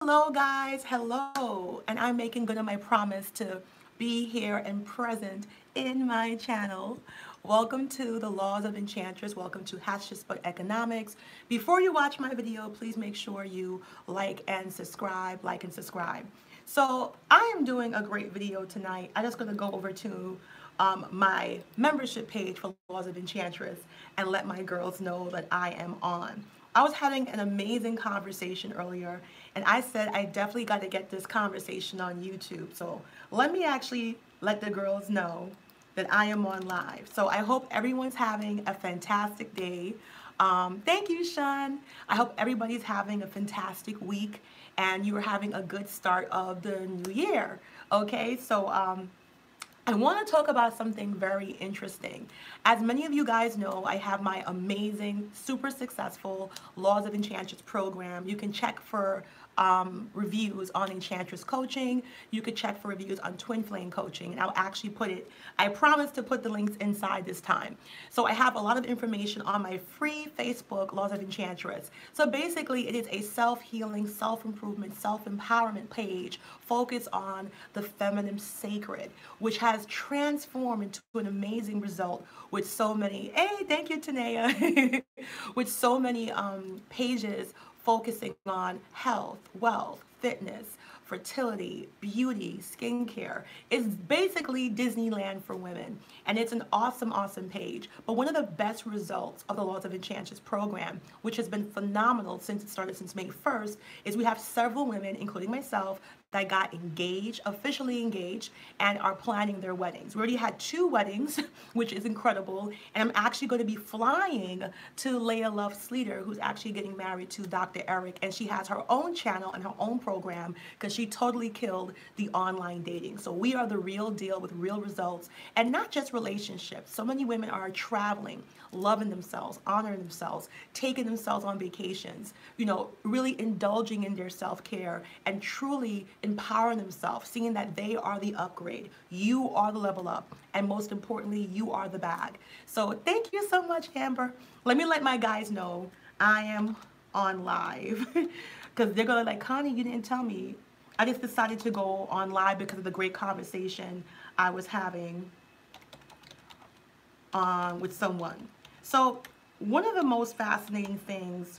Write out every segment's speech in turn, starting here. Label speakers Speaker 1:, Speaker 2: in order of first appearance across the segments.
Speaker 1: Hello guys, hello, and I'm making good on my promise to be here and present in my channel. Welcome to the Laws of Enchantress. Welcome to Hatchet But Economics. Before you watch my video, please make sure you like and subscribe, So I am doing a great video tonight. I'm just gonna go over to my membership page for Laws of Enchantress and let my girls know that I am on. I was having an amazing conversation earlier, and I said I definitely got to get this conversation on YouTube. So let me actually let the girls know that I am on live. So I hope everyone's having a fantastic day. Thank you, Sean. I hope everybody's having a fantastic week and you're having a good start of the new year. Okay, so I want to talk about something very interesting. As many of you guys know, I have my amazing, super successful Laws of Enchantress program. You can check for reviews on Enchantress Coaching. You could check for reviews on Twin Flame Coaching. And I'll actually put it, I promise to put the links inside this time. So I have a lot of information on my free Facebook, Laws of Enchantress. So basically, it is a self-healing, self-improvement, self-empowerment page focused on the feminine sacred, which has transformed into an amazing result with so many, hey, thank you, Tanea, with so many pages focusing on health, wealth, fitness, fertility, beauty, skincare. It's basically Disneyland for women. And it's an awesome, awesome page. But one of the best results of the Laws of Enchantress program, which has been phenomenal since it started since May 1st, is we have several women, including myself, that got engaged, officially engaged, and are planning their weddings. We already had 2 weddings, which is incredible, and I'm actually going to be flying to Leah Love Sleater, who's actually getting married to Dr. Eric, and she has her own channel and her own program because she totally killed the online dating. So we are the real deal with real results, and not just relationships. So many women are traveling, loving themselves, honoring themselves, taking themselves on vacations, you know, really indulging in their self-care and truly empowering themselves, seeing that they are the upgrade, you are the level up, and most importantly, you are the bag. So thank you so much, Amber. Let me let my guys know I am on live because they're gonna like, Connie, you didn't tell me. I just decided to go on live because of the great conversation I was having with someone. So one of the most fascinating things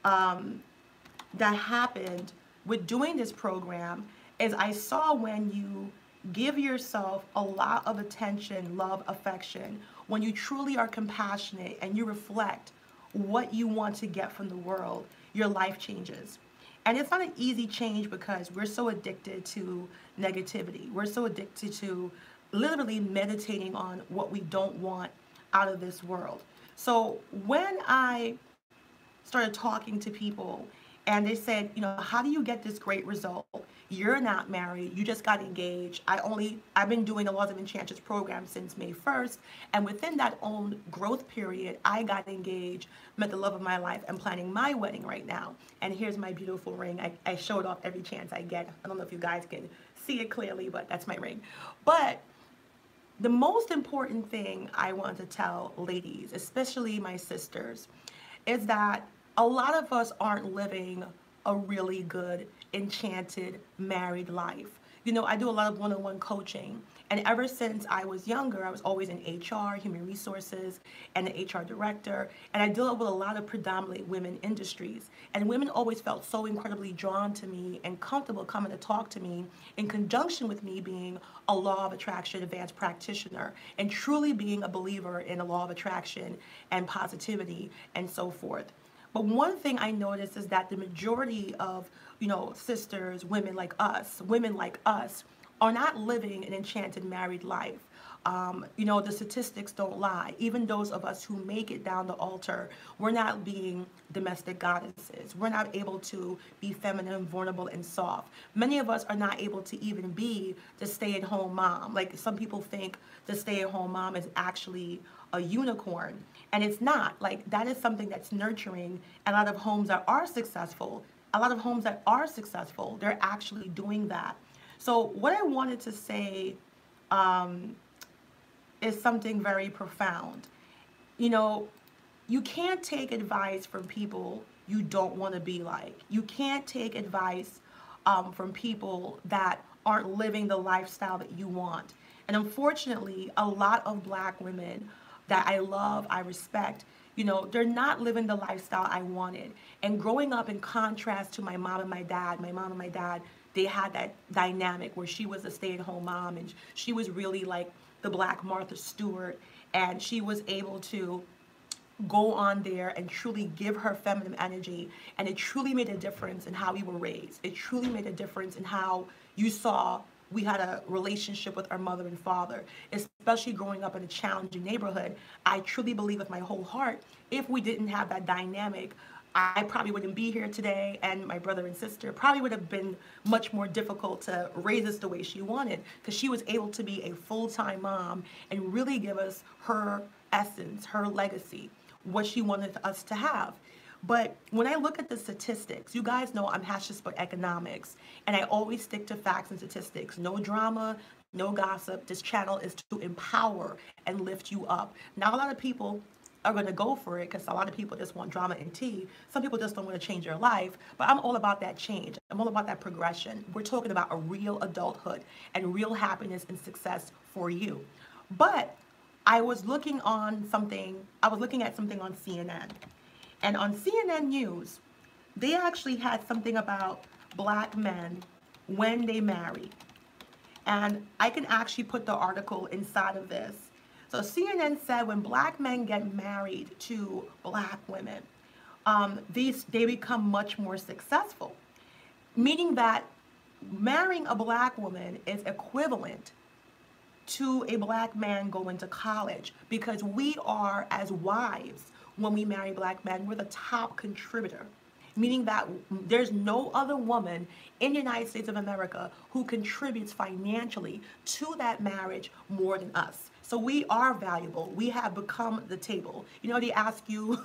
Speaker 1: that happened with doing this program is I saw when you give yourself a lot of attention, love, affection, when you truly are compassionate and you reflect what you want to get from the world, your life changes. And it's not an easy change because we're so addicted to negativity. We're so addicted to literally meditating on what we don't want out of this world. So when I started talking to people and they said, you know, how do you get this great result? You're not married, you just got engaged. I've been doing the Laws of Enchantress program since May 1st, and within that own growth period, I got engaged, met the love of my life, and planning my wedding right now. And here's my beautiful ring. I show it off every chance I get. I don't know if you guys can see it clearly, but that's my ring. But the most important thing I want to tell ladies, especially my sisters, is that a lot of us aren't living a really good, enchanted, married life. You know, I do a lot of one-on-one coaching, and ever since I was younger, I was always in HR, human resources, and an HR director, and I deal with a lot of predominantly women industries, and women always felt so incredibly drawn to me and comfortable coming to talk to me in conjunction with me being a law of attraction advanced practitioner and truly being a believer in the law of attraction and positivity and so forth. But one thing I noticed is that the majority of, you know, sisters, women like us, are not living an enchanted married life. You know, the statistics don't lie. Even those of us who make it down the altar, we're not being domestic goddesses. We're not able to be feminine, vulnerable, and soft. Many of us are not able to even be the stay-at-home mom. Like some people think the stay-at-home mom is actually a unicorn, and it's not. Like that is something that's nurturing. A lot of homes that are successful, they're actually doing that. So what I wanted to say is something very profound. You know, you can't take advice from people you don't want to be like. You can't take advice from people that aren't living the lifestyle that you want. And unfortunately, a lot of black women that I love, I respect, you know, they're not living the lifestyle I wanted. And growing up, in contrast to my mom and my dad, they had that dynamic where she was a stay-at-home mom, and she was really like the black Martha Stewart, and she was able to go on there and truly give her feminine energy, and it truly made a difference in how we were raised. It truly made a difference in how you saw we had a relationship with our mother and father, especially growing up in a challenging neighborhood. I truly believe with my whole heart, if we didn't have that dynamic, I probably wouldn't be here today, and my brother and sister probably would have been much more difficult to raise us the way she wanted, because she was able to be a full-time mom and really give us her essence, her legacy, what she wanted us to have. But when I look at the statistics, you guys know I'm hashtag for economics, and I always stick to facts and statistics. No drama, no gossip. This channel is to empower and lift you up. Now, a lot of people are going to go for it because a lot of people just want drama and tea. Some people just don't want to change their life, but I'm all about that change. I'm all about that progression. We're talking about a real adulthood and real happiness and success for you. But I was looking at something on CNN. And on CNN News, they actually had something about black men when they marry. And I can actually put the article inside of this. So CNN said when black men get married to black women, they become much more successful. Meaning that marrying a black woman is equivalent to a black man going to college, because we are, as wives, when we marry black men, we're the top contributor. Meaning that there's no other woman in the United States of America who contributes financially to that marriage more than us. So we are valuable. We have become the table. You know, they ask you,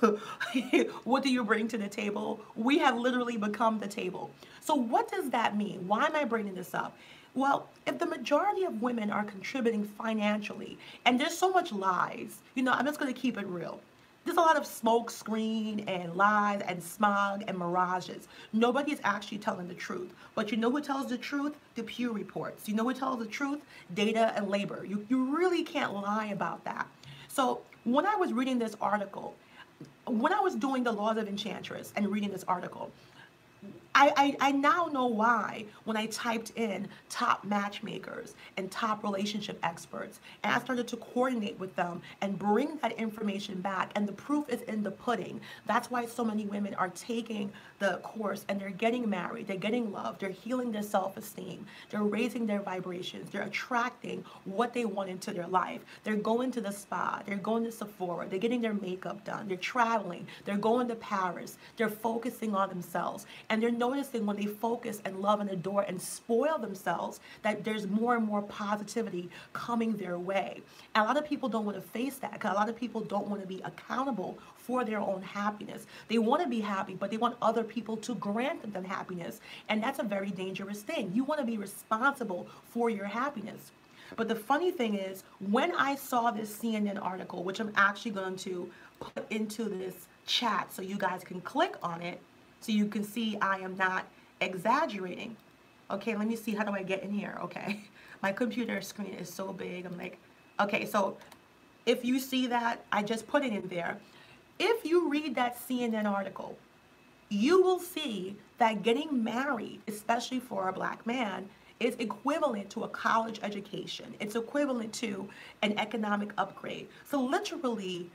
Speaker 1: what do you bring to the table? We have literally become the table. So what does that mean? Why am I bringing this up? Well, if the majority of women are contributing financially, and there's so much lies, you know, I'm just going to keep it real. There's a lot of smoke screen and lies and smog and mirages. Nobody's actually telling the truth. But you know who tells the truth? The Pew Reports. You know who tells the truth? Data and labor. You really can't lie about that. So when I was reading this article, when I was doing the Laws of Enchantress and reading this article, I now know why when I typed in top matchmakers and top relationship experts, and I started to coordinate with them and bring that information back, and the proof is in the pudding. That's why so many women are taking the course and they're getting married, they're getting loved, they're healing their self-esteem, they're raising their vibrations, they're attracting what they want into their life. They're going to the spa, they're going to Sephora, they're getting their makeup done, they're traveling, they're going to Paris, they're focusing on themselves, and they're noticing when they focus and love and adore and spoil themselves that there's more and more positivity coming their way. And a lot of people don't want to face that, because a lot of people don't want to be accountable for their own happiness. They want to be happy, but they want other people to grant them happiness. And that's a very dangerous thing. You want to be responsible for your happiness. But the funny thing is, when I saw this CNN article, which I'm actually going to put into this chat so you guys can click on it, so you can see I am not exaggerating. Okay, let me see, how do I get in here? Okay, my computer screen is so big. I'm like, okay, so if you see that, I just put it in there. If you read that CNN article, you will see that getting married, especially for a black man, is equivalent to a college education. It's equivalent to an economic upgrade. So literally,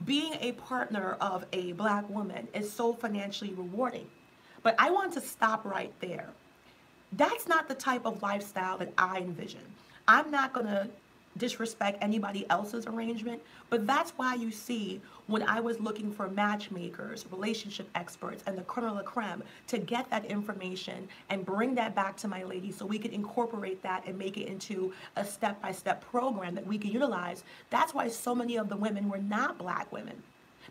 Speaker 1: being a partner of a black woman is so financially rewarding. But I want to stop right there. That's not the type of lifestyle that I envision. I'm not going to disrespect anybody else's arrangement, but that's why you see when I was looking for matchmakers, relationship experts, and the creme de la creme to get that information and bring that back to my ladies so we could incorporate that and make it into a step-by-step program that we can utilize. That's why so many of the women were not black women.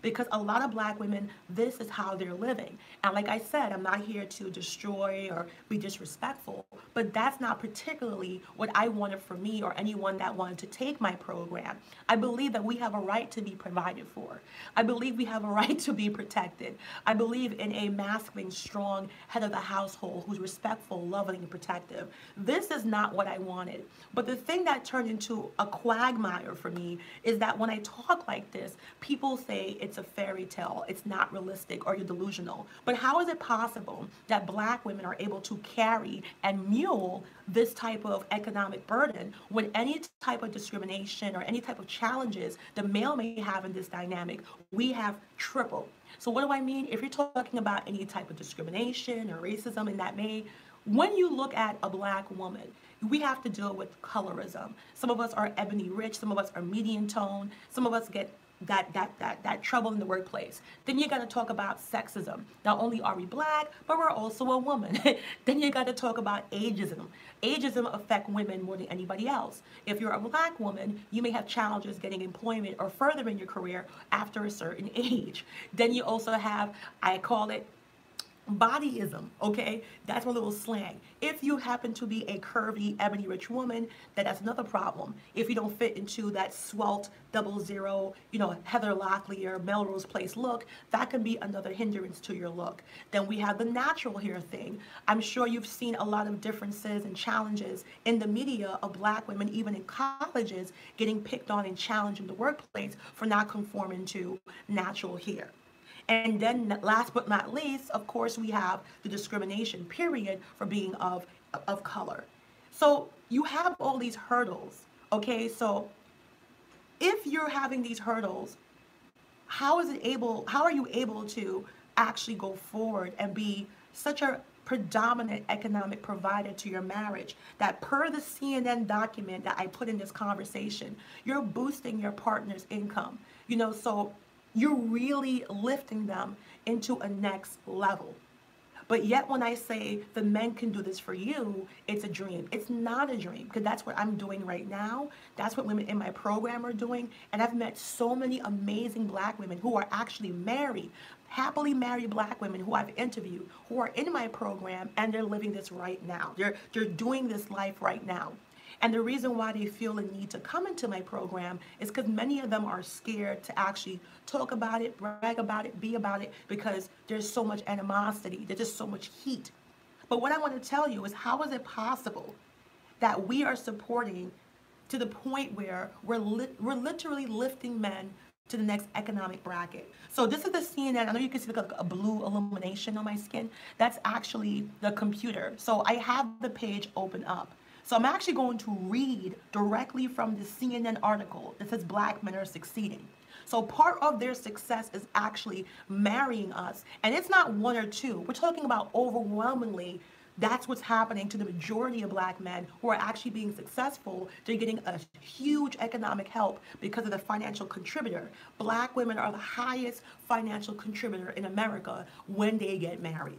Speaker 1: because a lot of black women, this is how they're living. And like I said, I'm not here to destroy or be disrespectful, but that's not particularly what I wanted for me or anyone that wanted to take my program. I believe that we have a right to be provided for. I believe we have a right to be protected. I believe in a masculine, strong head of the household who's respectful, loving, and protective. This is not what I wanted. But the thing that turned into a quagmire for me is that when I talk like this, people say it's a fairy tale, it's not realistic, or you're delusional. But how is it possible that black women are able to carry and mule this type of economic burden when any type of discrimination or any type of challenges the male may have in this dynamic, we have triple? So what do I mean? If you're talking about any type of discrimination or racism in that may, when you look at a black woman, we have to deal with colorism. Some of us are ebony rich, some of us are medium tone, some of us get that trouble in the workplace. Then you got to talk about sexism. Not only are we black, but we're also a woman. Then you got to talk about ageism. Ageism affects women more than anybody else. If you're a black woman, you may have challenges getting employment or furthering your career after a certain age. Then you also have, I call it bodyism, okay? That's a little slang. If you happen to be a curvy, ebony rich woman, then that's another problem. If you don't fit into that svelte, 00, Heather Locklear, Melrose Place look, that can be another hindrance to your look. Then we have the natural hair thing. I'm sure you've seen a lot of differences and challenges in the media of black women, even in colleges, getting picked on and challenged in the workplace for not conforming to natural hair. And then last but not least, of course, we have the discrimination, period, for being of color. So you have all these hurdles, okay? So if you're having these hurdles, how are you able to actually go forward and be such a predominant economic provider to your marriage that, per the CNN document that I put in this conversation, you're boosting your partner's income, so you're really lifting them into a next level. But yet when I say the men can do this for you, it's a dream. It's not a dream, because that's what I'm doing right now. That's what women in my program are doing. And I've met so many amazing black women who are actually married, happily married black women who I've interviewed, who are in my program, and they're living this right now. They're doing this life right now. And the reason why they feel the need to come into my program is because many of them are scared to actually talk about it, brag about it, be about it, because there's so much animosity, there's just so much heat. But what I want to tell you is, how is it possible that we are supporting to the point where we're literally lifting men to the next economic bracket? So this is the CNN. I know you can see like a blue illumination on my skin. That's actually the computer. So I have the page open up. So I'm actually going to read directly from the CNN article that says black men are succeeding. So part of their success is actually marrying us. And it's not one or two. We're talking about overwhelmingly, that's what's happening to the majority of black men who are actually being successful. They're getting a huge economic help because of the financial contributor. Black women are the highest financial contributor in America when they get married.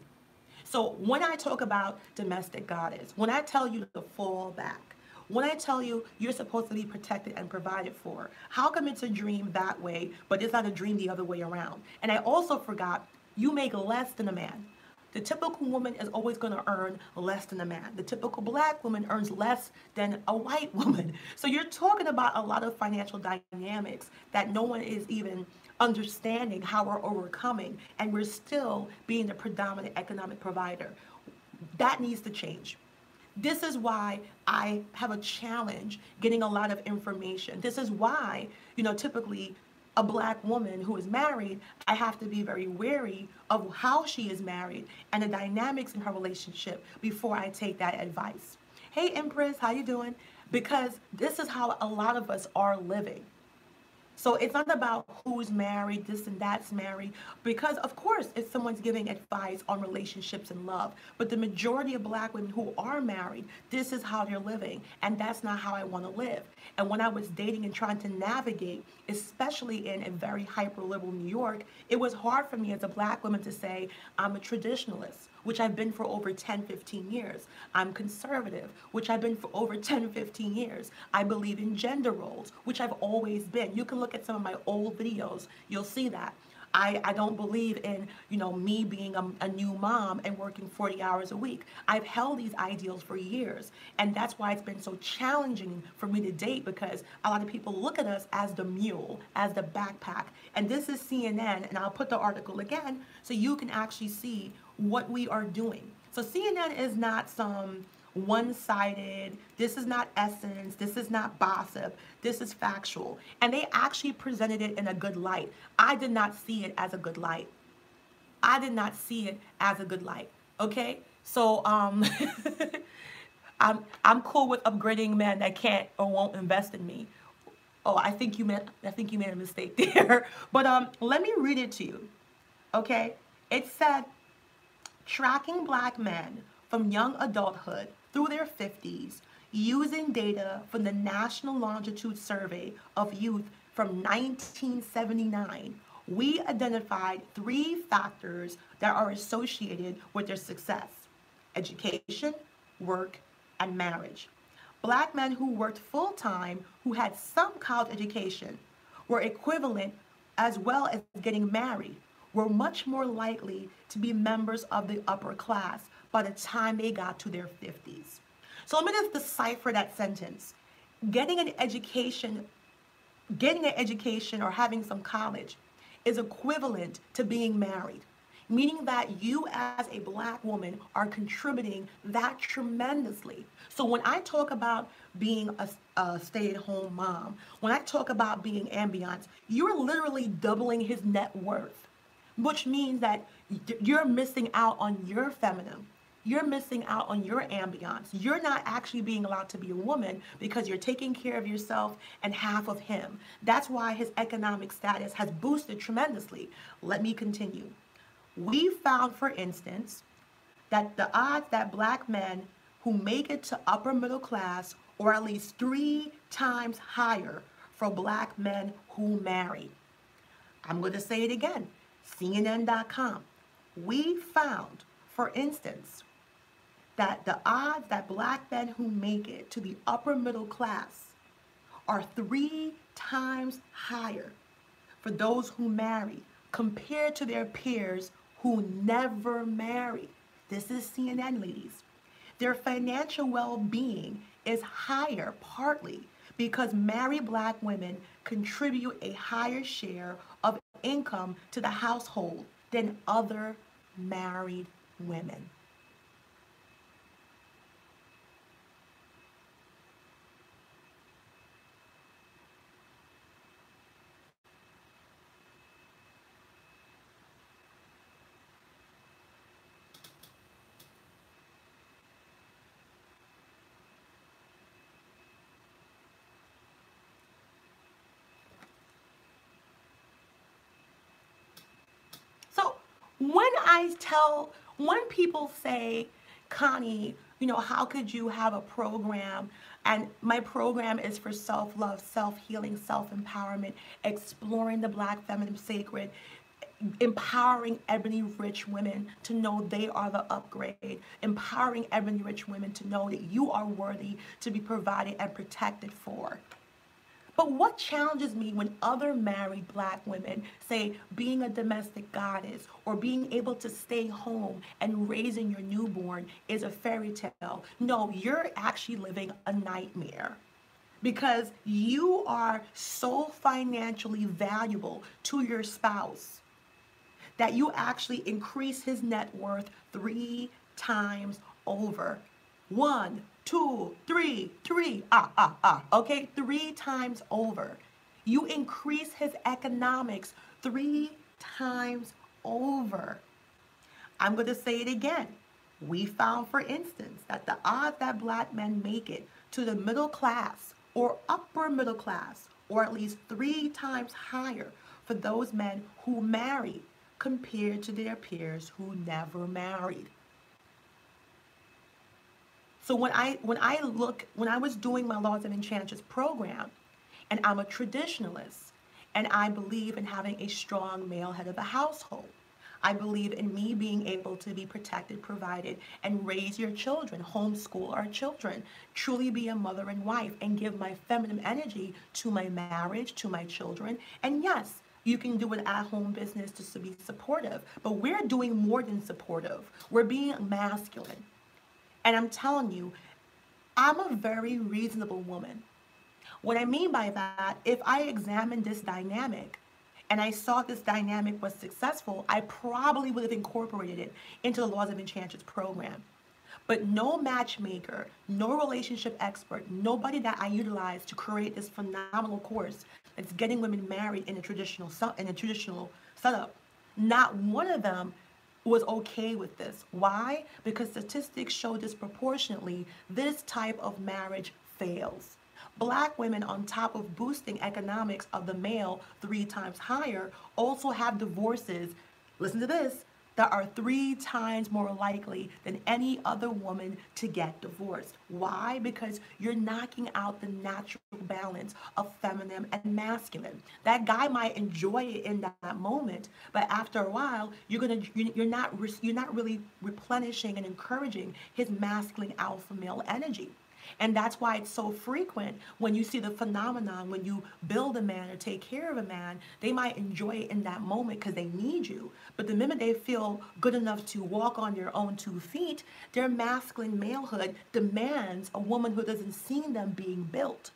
Speaker 1: So when I talk about domestic goddess, when I tell you to fall back, when I tell you you're supposed to be protected and provided for, how come it's a dream that way, but it's not a dream the other way around? And I also forgot, you make less than a man. The typical woman is always going to earn less than a man. The typical black woman earns less than a white woman. So you're talking about a lot of financial dynamics that no one is even understanding how we're overcoming, and we're still being the predominant economic provider. That needs to change. This is why I have a challenge getting a lot of information. This is why, typically a black woman who is married, I have to be very wary of how she is married and the dynamics in her relationship before I take that advice. Hey Empress, how you doing? Because this is how a lot of us are living. So it's not about who's married, this and that's married, because of course if someone's giving advice on relationships and love, but the majority of black women who are married, this is how they're living, and that's not how I want to live. And when I was dating and trying to navigate, especially in a very hyper-liberal New York, it was hard for me as a black woman to say, I'm a traditionalist, which I've been for over 10, 15 years. I'm conservative, which I've been for over 10, 15 years. I believe in gender roles, which I've always been. You can look at some of my old videos, you'll see that. I don't believe in, me being a new mom and working 40 hours a week. I've held these ideals for years. And that's why it's been so challenging for me to date, because a lot of people look at us as the mule, as the backpack. And this is CNN, and I'll put the article again so you can actually see what we are doing. So CNN is not some one-sided, this is not essence, this is not gossip, this is factual. And they actually presented it in a good light. I did not see it as a good light. I did not see it as a good light. Okay? So I'm cool with upgrading men that can't or won't invest in me. Oh, I think you made a mistake there. But let me read it to you. Okay? It said, tracking black men from young adulthood through their 50s using data from the National Longitude Survey of Youth from 1979, we identified 3 factors that are associated with their success: education, work, and marriage. Black men who worked full-time, who had some college education, were equivalent, as well as getting married, were much more likely to be members of the upper class by the time they got to their 50s. So let me just decipher that sentence. Getting an education or having some college is equivalent to being married, meaning that you as a black woman are contributing that tremendously. So when I talk about being a stay-at-home mom, when I talk about being ambiance, you're literally doubling his net worth, which means that you're missing out on your feminine. You're missing out on your ambiance. You're not actually being allowed to be a woman because you're taking care of yourself and half of him. That's why his economic status has boosted tremendously. Let me continue. We found, for instance, that the odds that black men who make it to upper middle class are at least 3 times higher for black men who marry. I'm going to say it again. CNN.com. We found, for instance, that the odds that black men who make it to the upper middle class are 3 times higher for those who marry compared to their peers who never marry. This is CNN, ladies. Their financial well-being is higher partly because married black women contribute a higher share of income to the household than other married women. So when people say, Connie, how could you have a program? And my program is for self-love, self-healing, self-empowerment, exploring the black feminine sacred, empowering ebony rich women to know they are the upgrade, empowering ebony rich women to know that you are worthy to be provided and protected for. But what challenges me when other married black women say being a domestic goddess or being able to stay home and raising your newborn is a fairy tale? No, you're actually living a nightmare, because you are so financially valuable to your spouse that you actually increase his net worth 3 times over. 1, 2, 3, okay, 3 times over. You increase his economics 3 times over. I'm going to say it again. We found, for instance, that the odds that black men make it to the middle class or upper middle class or at least 3 times higher for those men who marry compared to their peers who never married. So when I was doing my Laws of Enchantress program, and I'm a traditionalist, and I believe in having a strong male head of the household. I believe in me being able to be protected, provided, and raise your children, homeschool our children, truly be a mother and wife, and give my feminine energy to my marriage, to my children, and yes, You can do an at-home business just to be supportive. But we're doing more than supportive. We're being masculine. And I'm telling you, I'm a very reasonable woman. What I mean by that, if I examined this dynamic and I saw this dynamic was successful, I probably would have incorporated it into the Laws of Enchantress program. But no matchmaker, no relationship expert, nobody that I utilized to create this phenomenal course that's getting women married in a traditional setup, not one of them was okay with this. Why? Because statistics show disproportionately this type of marriage fails. Black women, on top of boosting economics of the male 3 times higher, also have divorces, listen to this, that are 3 times more likely than any other woman to get divorced. Why? Because you're knocking out the natural balance of feminine and masculine. That guy might enjoy it in that moment, but after a while, you're not really replenishing and encouraging his masculine alpha male energy. And that's why it's so frequent when you see the phenomenon, when you build a man or take care of a man, they might enjoy it in that moment because they need you. But the minute they feel good enough to walk on their own 2 feet, their masculine malehood demands a woman who doesn't see them being built,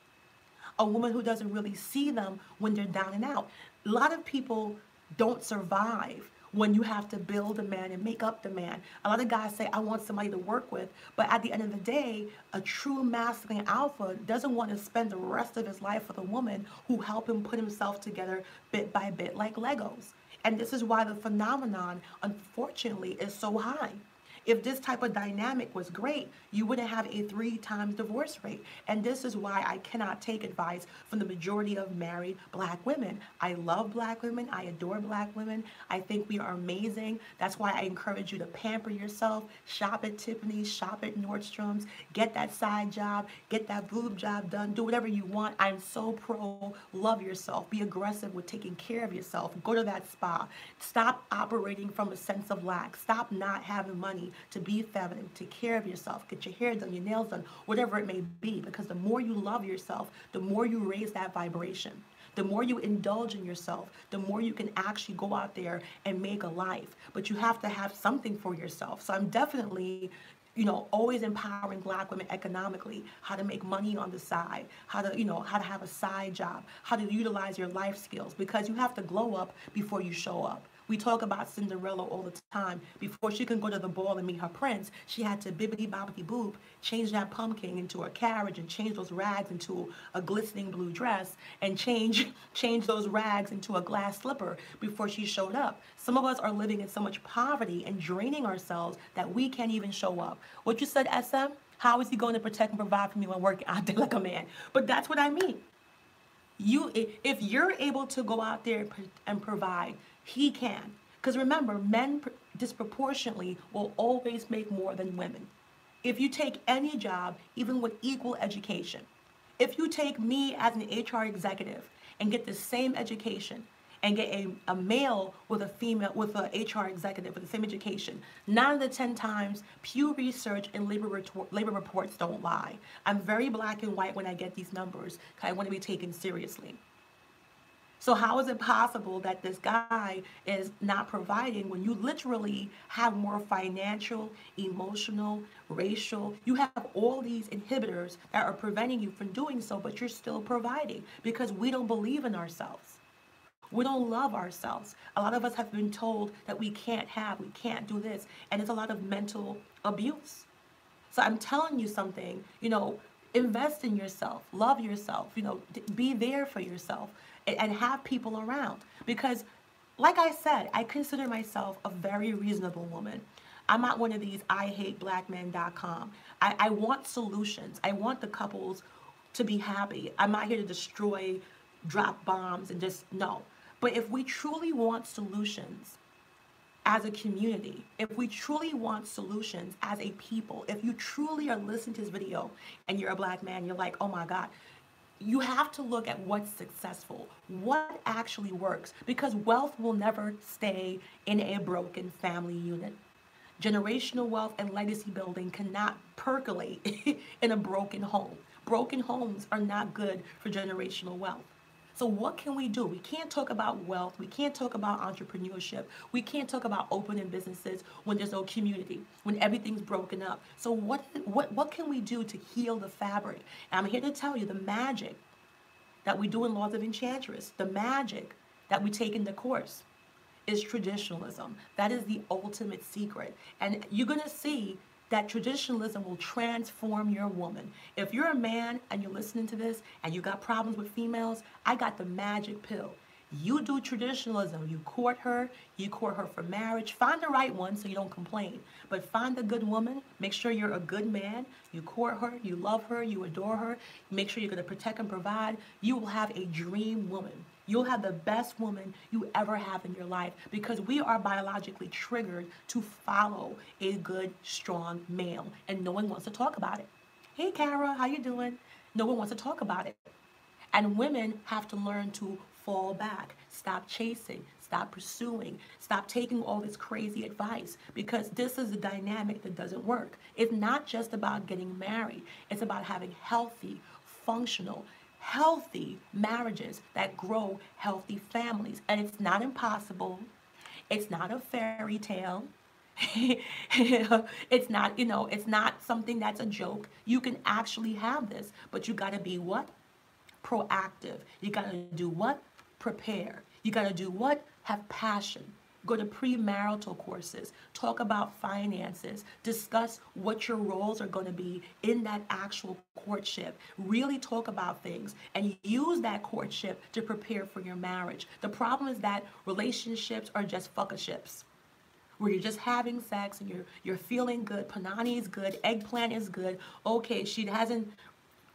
Speaker 1: a woman who doesn't really see them when they're down and out. A lot of people don't survive when you have to build a man and make up the man. A lot of guys say, I want somebody to work with, but at the end of the day, a true masculine alpha doesn't want to spend the rest of his life with a woman who helped him put himself together bit by bit like Legos. And this is why the phenomenon, unfortunately, is so high. If this type of dynamic was great, you wouldn't have a 3 times divorce rate. And this is why I cannot take advice from the majority of married Black women. I love Black women. I adore Black women. I think we are amazing. That's why I encourage you to pamper yourself. Shop at Tiffany's, shop at Nordstrom's, get that side job, get that boob job done, do whatever you want. I'm so pro love yourself. Be aggressive with taking care of yourself. Go to that spa. Stop operating from a sense of lack. Stop not having money to be feminine, take care of yourself, get your hair done, your nails done, whatever it may be, because the more you love yourself, the more you raise that vibration. The more you indulge in yourself, the more you can actually go out there and make a life. But you have to have something for yourself. So I'm definitely, always empowering Black women economically, how to make money on the side, how to have a side job, how to utilize your life skills, because you have to glow up before you show up. We talk about Cinderella all the time. Before she can go to the ball and meet her prince, she had to bibbidi-bobbidi boop, change that pumpkin into a carriage and change those rags into a glistening blue dress and change those rags into a glass slipper before she showed up. Some of us are living in so much poverty and draining ourselves that we can't even show up. What you said, SM? How is he going to protect and provide for me when working out there like a man? But that's what I mean. If you're able to go out there and provide, he can. Because remember, men disproportionately will always make more than women. If you take any job, even with equal education, if you take me as an HR executive and get the same education and get a male with an HR executive with the same education, 9 out of 10 times, Pew Research and labor reports don't lie. I'm very black and white when I get these numbers because I want to be taken seriously. So how is it possible that this guy is not providing when you literally have more financial, emotional, racial, you have all these inhibitors that are preventing you from doing so, but you're still providing because we don't believe in ourselves. We don't love ourselves. A lot of us have been told that we can't do this, and it's a lot of mental abuse. So I'm telling you something, invest in yourself, love yourself, be there for yourself. And have people around, because like I said, I consider myself a very reasonable woman. I'm not one of these IHateBlackMen.com. I want solutions. I want the couples to be happy. I'm not here to destroy, drop bombs and just no. But if we truly want solutions as a community, if we truly want solutions as a people, if you truly are listening to this video and you're a Black man, you're like, oh my God, you have to look at what's successful, what actually works, because wealth will never stay in a broken family unit. Generational wealth and legacy building cannot percolate in a broken home. Broken homes are not good for generational wealth. So what can we do? We can't talk about wealth. We can't talk about entrepreneurship. We can't talk about opening businesses when there's no community, when everything's broken up. So what can we do to heal the fabric? And I'm here to tell you the magic that we do in Laws of Enchantress, the magic that we take in the course is traditionalism. That is the ultimate secret. And you're going to see that traditionalism will transform your woman. If you're a man and you're listening to this and you got problems with females, I got the magic pill. You do traditionalism. You court her for marriage. Find the right one so you don't complain. But find a good woman. Make sure you're a good man. You court her, you love her, you adore her. Make sure you're going to protect and provide. You will have a dream woman. You'll have the best woman you ever have in your life because we are biologically triggered to follow a good, strong male. And no one wants to talk about it. Hey, Kara, how you doing? No one wants to talk about it. And women have to learn to fall back, stop chasing, stop pursuing, stop taking all this crazy advice because this is a dynamic that doesn't work. It's not just about getting married. It's about having healthy, functional, healthy marriages that grow healthy families. And it's not impossible. It's not a fairy tale. It's not, it's not something that's a joke. You can actually have this, but you got to be what? Proactive. You got to do what? Prepare. You got to do what? Have passion. Go to premarital courses. Talk about finances. Discuss what your roles are going to be in that actual courtship. Really talk about things and use that courtship to prepare for your marriage. The problem is that relationships are just fuckaships, where you're just having sex and you're feeling good. Panani is good. Eggplant is good. Okay, she hasn't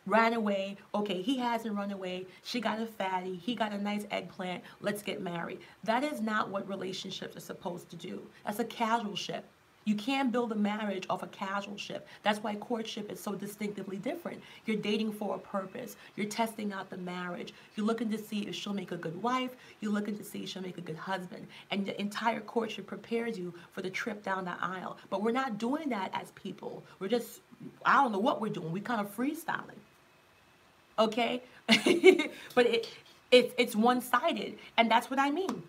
Speaker 1: ran away. Okay, he hasn't run away. She got a fatty. He got a nice eggplant. Let's get married. That is not what relationships are supposed to do. That's a casual ship. You can't build a marriage off a casual ship. That's why courtship is so distinctively different. You're dating for a purpose. You're testing out the marriage. You're looking to see if she'll make a good wife. You're looking to see if she'll make a good husband. And the entire courtship prepares you for the trip down the aisle. But we're not doing that as people. We're just, I don't know what we're doing. We're kind of freestyling. Okay? But it's one-sided, and that's what I mean.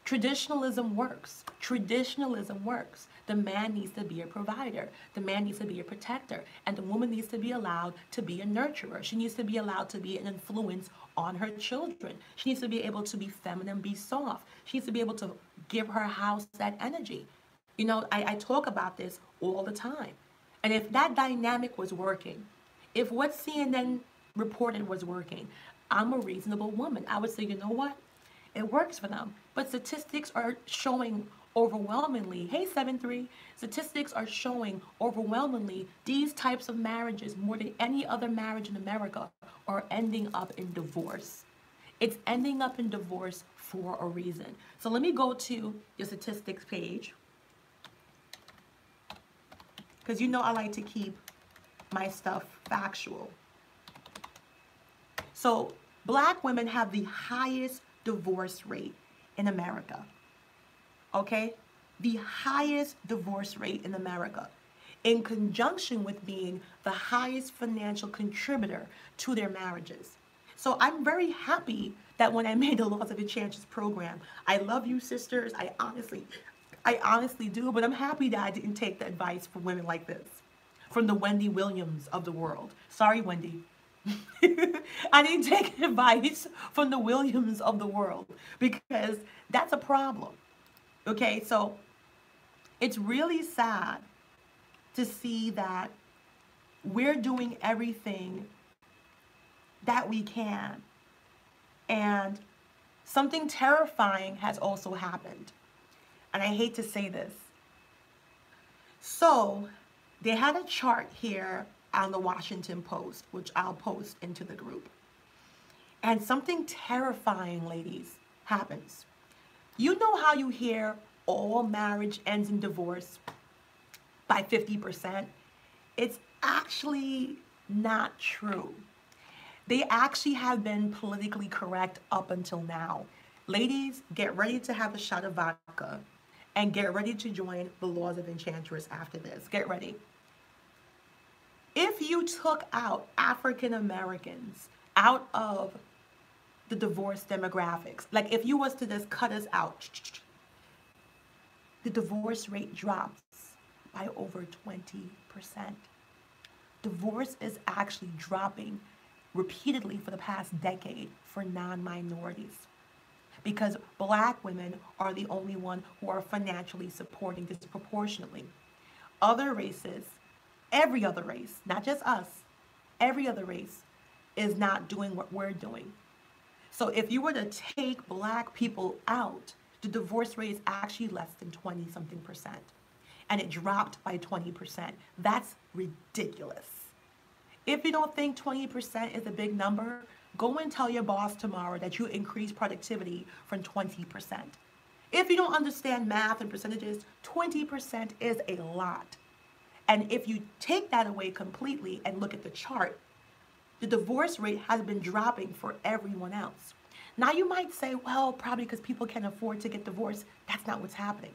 Speaker 1: Traditionalism works. Traditionalism works. The man needs to be a provider. The man needs to be a protector. And the woman needs to be allowed to be a nurturer. She needs to be allowed to be an influence on her children. She needs to be able to be feminine, be soft. She needs to be able to give her house that energy. I talk about this all the time. And if that dynamic was working, if what CNN reported was working, I'm a reasonable woman. I would say, you know what? It works for them. But statistics are showing overwhelmingly, hey 7-3, statistics are showing overwhelmingly these types of marriages, more than any other marriage in America, are ending up in divorce. It's ending up in divorce for a reason. So let me go to your statistics page, because I like to keep my stuff factual. So Black women have the highest divorce rate in America. Okay? The highest divorce rate in America, in conjunction with being the highest financial contributor to their marriages. So I'm very happy that when I made the Laws of Enchantress program, I love you, sisters. I honestly do, but I'm happy that I didn't take the advice from women like this, from the Wendy Williams of the world. Sorry, Wendy. I didn't take advice from the Williams of the world, because that's a problem. Okay, so it's really sad to see that we're doing everything that we can, and something terrifying has also happened. And I hate to say this. So they had a chart here on the Washington Post, which I'll post into the group. And something terrifying, ladies, happens. You know how you hear all marriage ends in divorce by 50%? It's actually not true. They actually have been politically correct up until now. Ladies, get ready to have a shot of vodka and get ready to join the Laws of Enchantress after this. Get ready. If you took out African Americans out of the divorce demographics. Like if you was to just cut us out, the divorce rate drops by over 20%. Divorce is actually dropping repeatedly for the past decade for non-minorities because Black women are the only one who are financially supporting disproportionately. Other races, every other race, not just us, every other race is not doing what we're doing. So if you were to take Black people out, the divorce rate is actually less than 20 something percent. And it dropped by 20%. That's ridiculous. If you don't think 20% is a big number, go and tell your boss tomorrow that you increase productivity from 20%. If you don't understand math and percentages, 20% is a lot. And if you take that away completely and look at the chart, the divorce rate has been dropping for everyone else. Now you might say, well, probably because people can't afford to get divorced. That's not what's happening.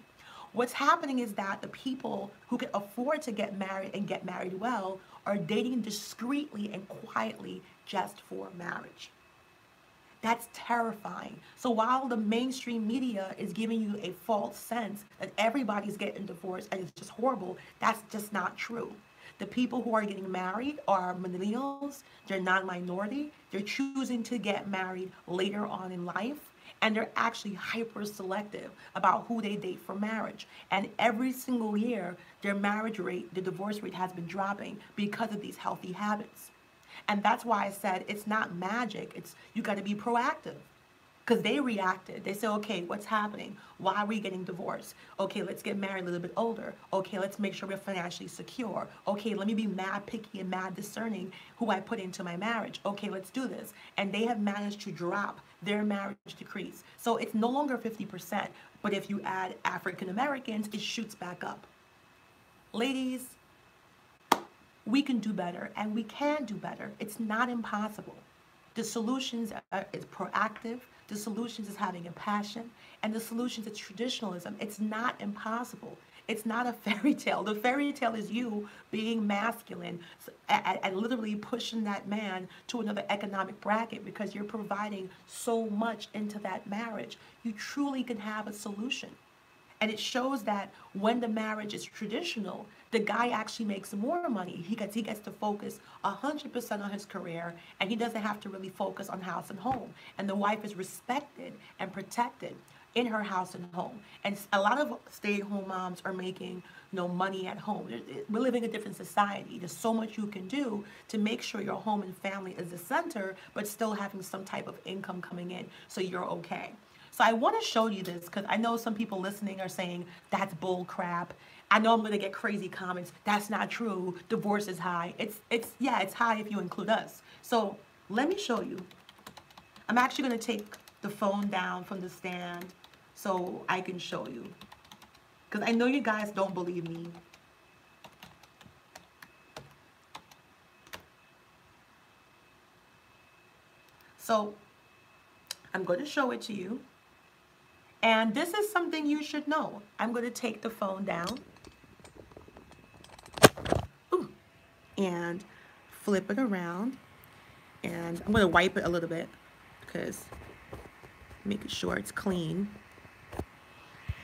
Speaker 1: What's happening is that the people who can afford to get married and get married well are dating discreetly and quietly just for marriage. That's terrifying. So while the mainstream media is giving you a false sense that everybody's getting divorced and it's just horrible, that's just not true. The people who are getting married are millennials, they're non-minority, they're choosing to get married later on in life, and they're actually hyper selective about who they date for marriage. And every single year, their marriage rate, the divorce rate has been dropping because of these healthy habits. And that's why I said it's not magic, it's you got to be proactive. Because they reacted. They said, okay, what's happening? Why are we getting divorced? Okay, let's get married a little bit older. Okay, let's make sure we're financially secure. Okay, let me be mad picky and mad discerning who I put into my marriage. Okay, let's do this. And they have managed to drop their marriage decrease. So it's no longer 50%, but if you add African Americans, it shoots back up. Ladies, we can do better and we can do better. It's not impossible. The solutions is proactive. The solutions is having a passion, and the solutions is traditionalism. It's not impossible. It's not a fairy tale. The fairy tale is you being masculine and literally pushing that man to another economic bracket because you're providing so much into that marriage. You truly can have a solution. And it shows that when the marriage is traditional, the guy actually makes more money. He gets to focus 100% on his career, and he doesn't have to really focus on house and home. And the wife is respected and protected in her house and home. And a lot of stay-at-home moms are making money at home. We're living in a different society. There's so much you can do to make sure your home and family is the center, but still having some type of income coming in so you're okay. So I want to show you this because I know some people listening are saying, that's bull crap. I know I'm going to get crazy comments. That's not true. Divorce is high. Yeah, it's high if you include us. So let me show you. I'm actually going to take the phone down from the stand so I can show you. Because I know you guys don't believe me. So I'm going to show it to you. And this is something you should know. I'm going to take the phone down. Ooh, and flip it around. And I'm going to wipe it a little bit because making sure it's clean.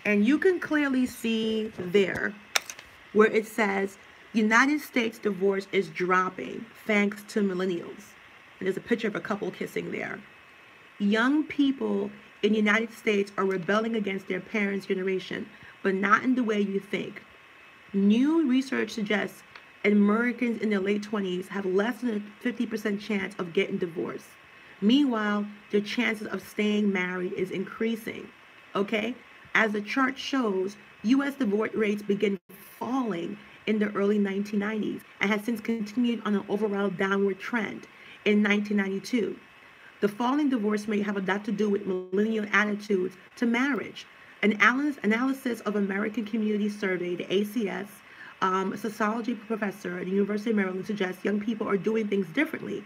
Speaker 1: And you can clearly see there where it says United States divorce is dropping thanks to millennials. And there's a picture of a couple kissing there. Young people in the United States are rebelling against their parents' generation, but not in the way you think. New research suggests Americans in their late 20s have less than a 50% chance of getting divorced. Meanwhile, their chances of staying married is increasing. Okay? As the chart shows, U.S. divorce rates began falling in the early 1990s and has since continued on an overall downward trend in 1992. The falling divorce rate have a lot to do with millennial attitudes to marriage. An analysis of American Community Survey, the ACS, a sociology professor at the University of Maryland suggests young people are doing things differently.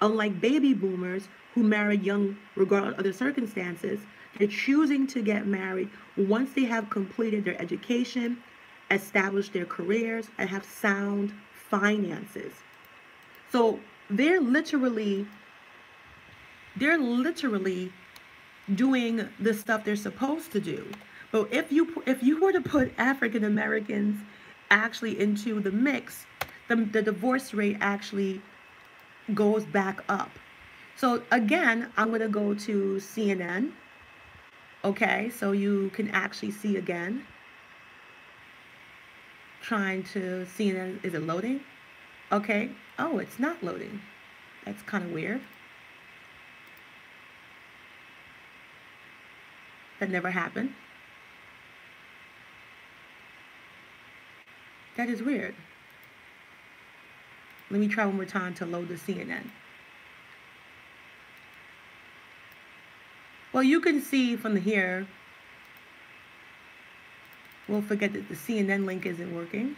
Speaker 1: Unlike baby boomers who married young regardless of their circumstances, they're choosing to get married once they have completed their education, established their careers, and have sound finances. So they're literally they're literally doing the stuff they're supposed to do. But if you were to put African Americans actually into the mix, the divorce rate actually goes back up. So again, I'm going to go to CNN. Okay, so you can actually see again. Trying to CNN, is it loading? Okay. Oh, it's not loading. That's kind of weird. That never happened. That is weird. Let me try one more time to load the CNN. Well, you can see from here, we'll forget that the CNN link isn't working.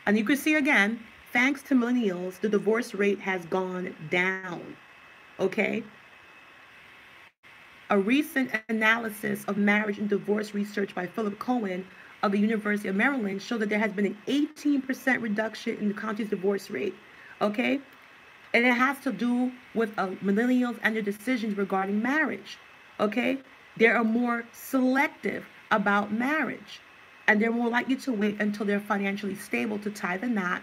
Speaker 1: And you can see again, thanks to millennials, the divorce rate has gone down. Okay? A recent analysis of marriage and divorce research by Philip Cohen of the University of Maryland showed that there has been an 18% reduction in the country's divorce rate. Okay? And it has to do with millennials and their decisions regarding marriage. Okay? They are more selective about marriage. And they're more likely to wait until they're financially stable to tie the knot.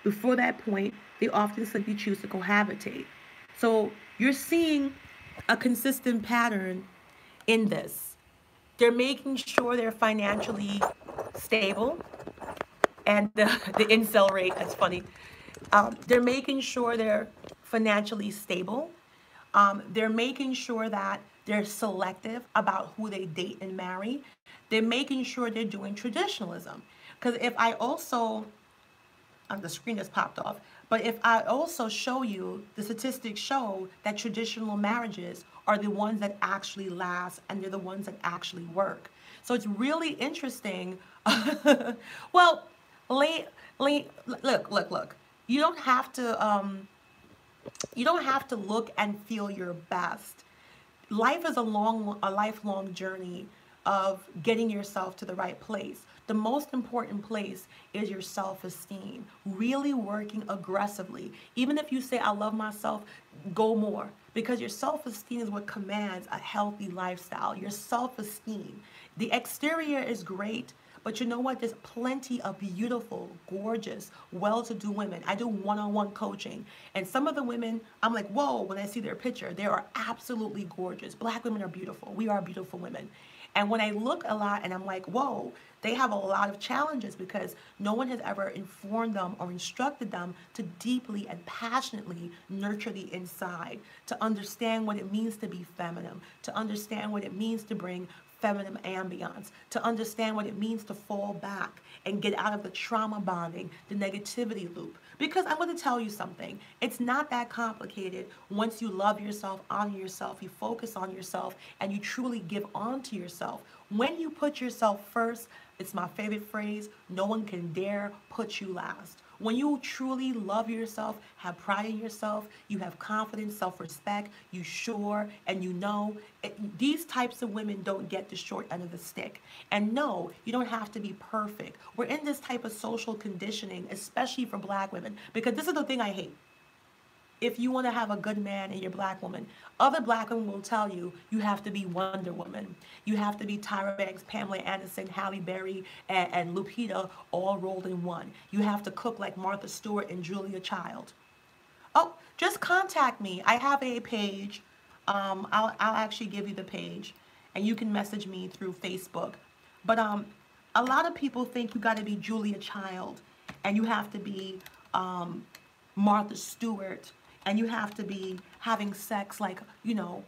Speaker 1: Before that point, they often simply choose to cohabitate. So you're seeing a consistent pattern in this. They're making sure they're financially stable. And the incel rate, that's funny. They're making sure they're financially stable. They're making sure that they're selective about who they date and marry. They're making sure they're doing traditionalism. Because if I also, the screen just popped off, but if I also show you, the statistics show that traditional marriages are the ones that actually last and they're the ones that actually work. So it's really interesting. Well, look. You don't have to look and feel your best. Life is a lifelong journey of getting yourself to the right place. The most important place is your self-esteem. Really working aggressively. Even if you say, I love myself, go more. Because your self-esteem is what commands a healthy lifestyle. Your self-esteem. The exterior is great, but you know what? There's plenty of beautiful, gorgeous, well-to-do women. I do one-on-one coaching. And some of the women, I'm like, whoa, when I see their picture, they are absolutely gorgeous. Black women are beautiful. We are beautiful women. And when I look a lot and I'm like, whoa, they have a lot of challenges because no one has ever informed them or instructed them to deeply and passionately nurture the inside, to understand what it means to be feminine, to understand what it means to bring feminine ambiance, to understand what it means to fall back and get out of the trauma bonding, the negativity loop. Because I'm going to tell you something, it's not that complicated once you love yourself, honor yourself, you focus on yourself, and you truly give on to yourself. When you put yourself first, it's my favorite phrase, no one can dare put you last. When you truly love yourself, have pride in yourself, you have confidence, self-respect, you sure, and you know, these types of women don't get the short end of the stick. And no, you don't have to be perfect. We're in this type of social conditioning, especially for Black women, because this is the thing I hate. If you want to have a good man and you're a Black woman, other Black women will tell you, you have to be Wonder Woman. You have to be Tyra Banks, Pamela Anderson, Halle Berry, and Lupita all rolled in one. You have to cook like Martha Stewart and Julia Child. Oh, just contact me. I have a page. I'll actually give you the page, and you can message me through Facebook. But a lot of people think you got to be Julia Child, and you have to be Martha Stewart, and you have to be having sex like, you know,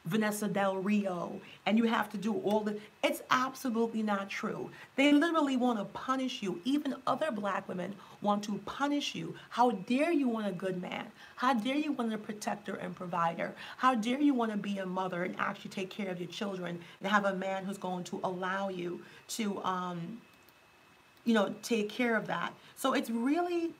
Speaker 1: Vanessa Del Rio, and you have to do all the, it's absolutely not true. They literally want to punish you. Even other Black women want to punish you. How dare you want a good man? How dare you want a protector and provider? How dare you want to be a mother and actually take care of your children and have a man who's going to allow you to, you know, take care of that. So it's really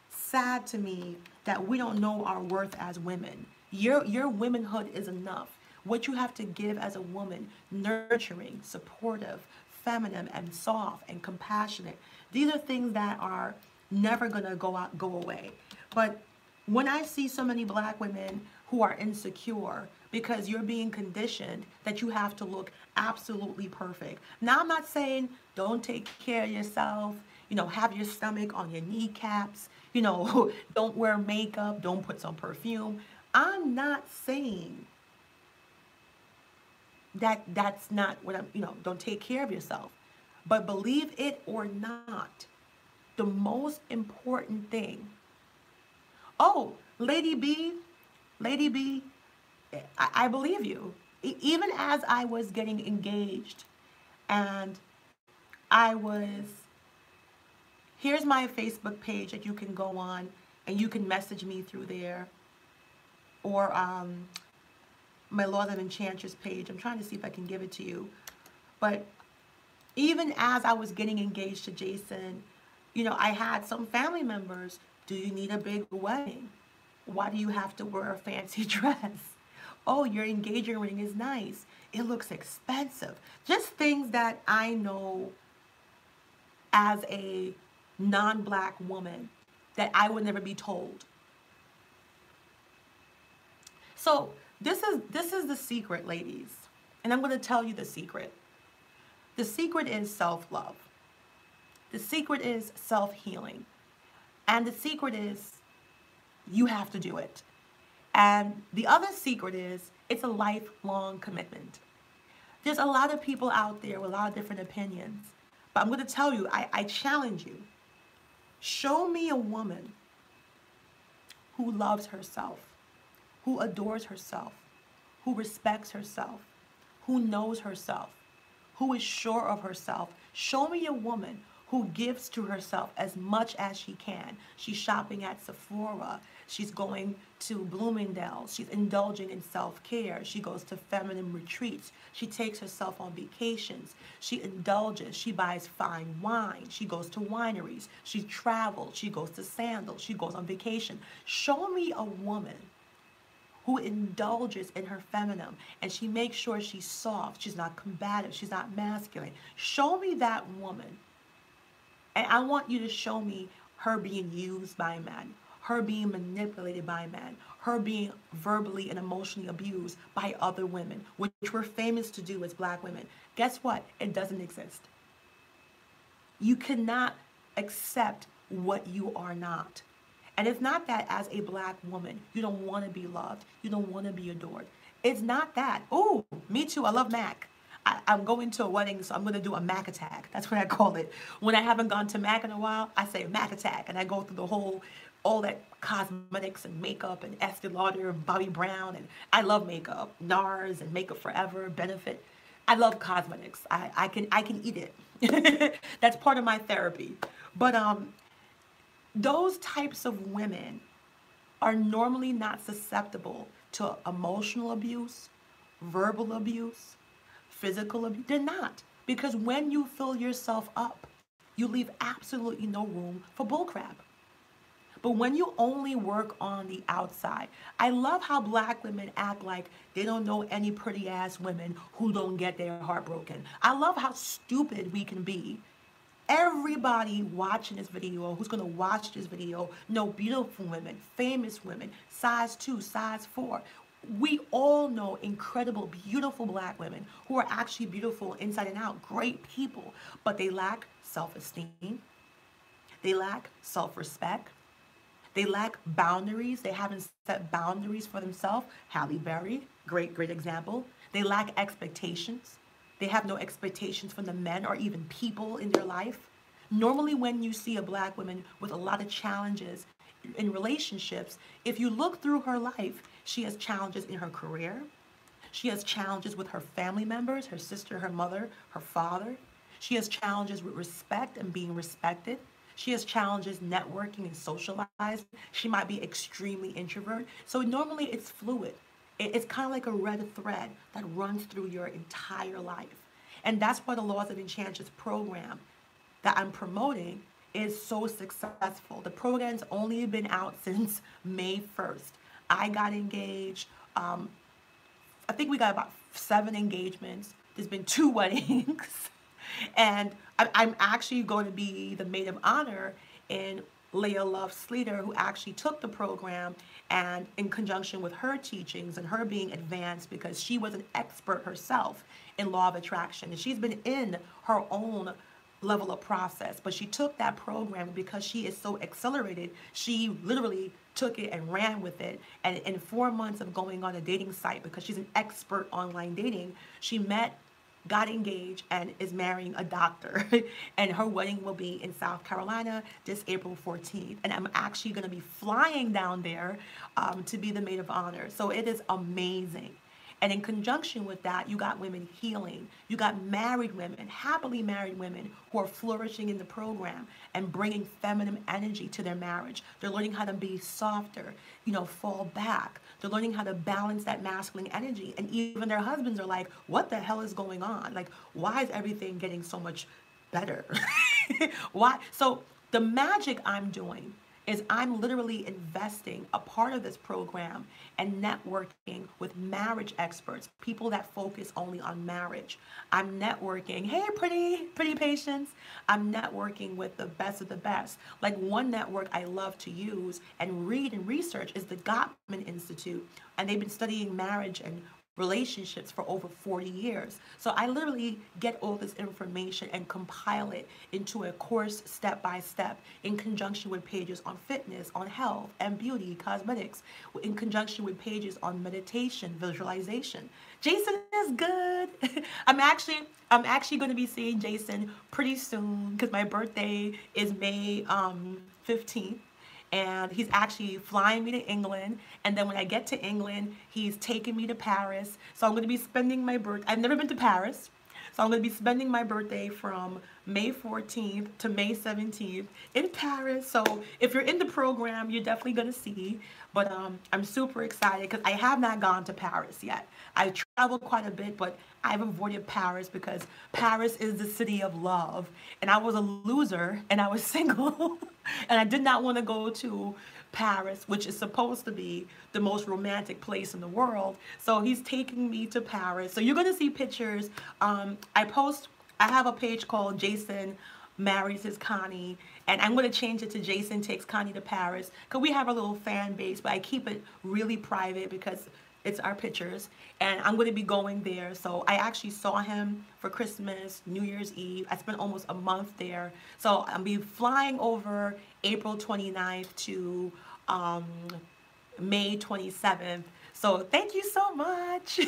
Speaker 1: sad to me that we don't know our worth as women. Your womanhood is enough. What you have to give as a woman, nurturing, supportive, feminine, and soft, and compassionate. These are things that are never gonna go away. But When I see so many black women who are insecure because you're being conditioned that you have to look absolutely perfect. Now, I'm not saying don't take care of yourself, have your stomach on your kneecaps, don't wear makeup, don't put some perfume. I'm not saying that's not what don't take care of yourself. But believe it or not, the most important thing. Oh, Lady B, I believe you. Even as I was getting engaged and I was, here's my Facebook page that you can go on and you can message me through there, or my Laws of Enchantress page. I'm trying to see if I can give it to you. But even as I was getting engaged to Jason, I had some family members. Do you need a big wedding? Why do you have to wear a fancy dress? Oh, your engagement ring is nice. It looks expensive. Just things that I know as a non-black woman that I would never be told. So this is the secret, ladies. And I'm going to tell you the secret. The secret is self-love. The secret is self-healing. And the secret is you have to do it. And the other secret is it's a lifelong commitment. There's a lot of people out there with a lot of different opinions. But I'm going to tell you, I challenge you. Show me a woman who loves herself, who adores herself, who respects herself, who knows herself, who is sure of herself. Show me a woman who gives to herself as much as she can. She's shopping at Sephora. She's going to Bloomingdale's. She's indulging in self-care. She goes to feminine retreats. She takes herself on vacations. She indulges. She buys fine wine. She goes to wineries. She travels. She goes to sandals. She goes on vacation. Show me a woman who indulges in her feminine and she makes sure she's soft. She's not combative. She's not masculine. Show me that woman. And I want you to show me her being used by men, her being manipulated by men, her being verbally and emotionally abused by other women, which we're famous to do as black women. Guess what? It doesn't exist. You cannot accept what you are not. And it's not that as a black woman, you don't want to be loved, you don't want to be adored. It's not that. Oh, me too, I love Mac. I'm going to a wedding, so I'm going to do a Mac attack. That's what I call it. When I haven't gone to Mac in a while, I say Mac attack. And I go through all that cosmetics and makeup and Estee Lauder and Bobbi Brown. And I love makeup. NARS and Makeup Forever, Benefit. I love cosmetics. I can eat it. That's part of my therapy. But those types of women are normally not susceptible to emotional abuse, verbal abuse, physical abuse. They're not. Because when you fill yourself up, you leave absolutely no room for bullcrap. But when you only work on the outside, I love how black women act like they don't know any pretty ass women who don't get their heart broken. I love how stupid we can be. Everybody watching this video, who's going to watch this video, know beautiful women, famous women, size 2, size 4. We all know incredible, beautiful black women who are actually beautiful inside and out, great people, but they lack self-esteem. They lack self-respect. They lack boundaries. They haven't set boundaries for themselves. Halle Berry, great example. They lack expectations. They have no expectations from the men or even people in their life. Normally when you see a black woman with a lot of challenges in relationships, if you look through her life, she has challenges in her career. She has challenges with her family members, her sister, her mother, her father. She has challenges with respect and being respected. She has challenges networking and socializing. She might be extremely introvert. So normally it's fluid. It's kind of like a red thread that runs through your entire life. And that's why the Laws of Enchantress program that I'm promoting is so successful. The program's only been out since May 1st. I got engaged. I think we got about 7 engagements. There's been 2 weddings. And I'm actually going to be the maid of honor in Leah Love Sleater, who actually took the program, and in conjunction with her teachings and her being advanced, because she was an expert herself in law of attraction, and she's been in her own level of process, but she took that program because she is so accelerated. She literally took it and ran with it, and in 4 months of going on a dating site, because she's an expert online dating, she met, got engaged, and is marrying a doctor. And her wedding will be in South Carolina this April 14th. And I'm actually going to be flying down there to be the maid of honor. So it is amazing. And in conjunction with that, you got women healing. You got married women, happily married women, who are flourishing in the program and bringing feminine energy to their marriage. They're learning how to be softer, fall back. They're learning how to balance that masculine energy. And even their husbands are like, what the hell is going on? Like, why is everything getting so much better? Why? So the magic I'm doing is I'm literally investing a part of this program and networking with marriage experts, people that focus only on marriage. I'm networking, hey, pretty patients. I'm networking with the best of the best. Like, one network I love to use and read and research is the Gottman Institute, and they've been studying marriage and relationships for over 40 years. So I literally get all this information and compile it into a course step by step, in conjunction with pages on fitness, on health and beauty, cosmetics, in conjunction with pages on meditation, visualization. Jason is good. I'm actually going to be seeing Jason pretty soon, because my birthday is May 15th. And he's actually flying me to England. And then when I get to England, he's taking me to Paris. So I'm going to be spending my birthday. I've never been to Paris. So I'm going to be spending my birthday from May 14th to May 17th in Paris. So if you're in the program, you're definitely going to see. But I'm super excited because I have not gone to Paris yet. I traveled quite a bit, but I've avoided Paris because Paris is the city of love. And I was a loser and I was single. And I did not want to go to Paris, which is supposed to be the most romantic place in the world. So he's taking me to Paris. So you're going to see pictures. I have a page called Jason Marries His Connie, and I'm going to change it to Jason Takes Connie to Paris, because we have a little fan base, but I keep it really private because it's our pictures, and I'm going to be going there. So I actually saw him for Christmas, New Year's Eve. I spent almost a month there. So I'll be flying over April 29th to May 27th. So thank you so much.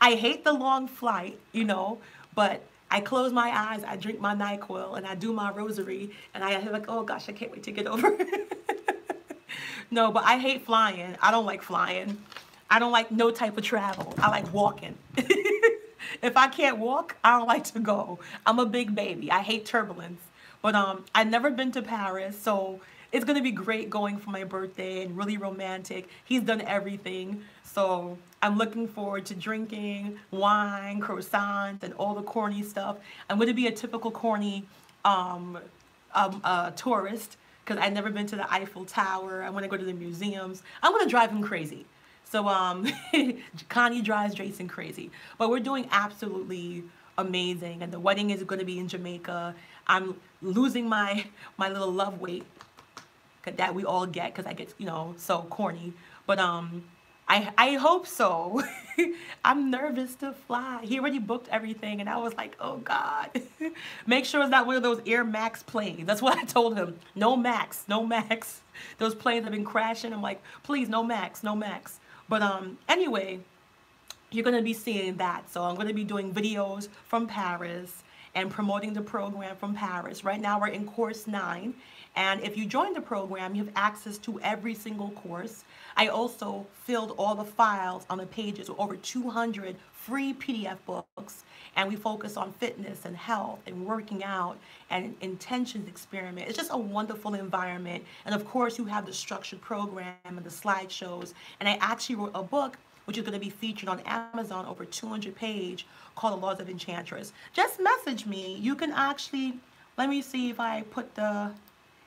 Speaker 1: I hate the long flight, but I close my eyes, I drink my NyQuil, and I do my rosary, and I'm like, oh gosh, I can't wait to get over. No, but I hate flying. I don't like flying. I don't like no type of travel. I like walking. If I can't walk, I don't like to go. I'm a big baby. I hate turbulence. But I've never been to Paris, so it's going to be great going for my birthday and really romantic. He's done everything. So I'm looking forward to drinking wine, croissants, and all the corny stuff. I'm going to be a typical corny tourist, because I've never been to the Eiffel Tower. I want to go to the museums. I'm going to drive him crazy. So Connie drives Jason crazy. But we're doing absolutely amazing. And the wedding is going to be in Jamaica. I'm losing my little love weight that we all get, because I get, so corny. But I hope so. I'm nervous to fly. He already booked everything, and I was like, oh God. Make sure it's not one of those Air Max planes. That's what I told him. No Max, no Max. Those planes have been crashing. I'm like, please, no Max, no Max. But anyway, you're going to be seeing that. So I'm going to be doing videos from Paris and promoting the program from Paris. Right now we're in course 9. And if you join the program, you have access to every single course. I also filled all the files on the pages with over 200 free PDF books. And we focus on fitness and health and working out and intentions experiment. It's just a wonderful environment. And of course, you have the structured program and the slideshows. And I actually wrote a book which is going to be featured on Amazon, over 200 page, called The Laws of Enchantress. Just message me. You can actually, let me see if I put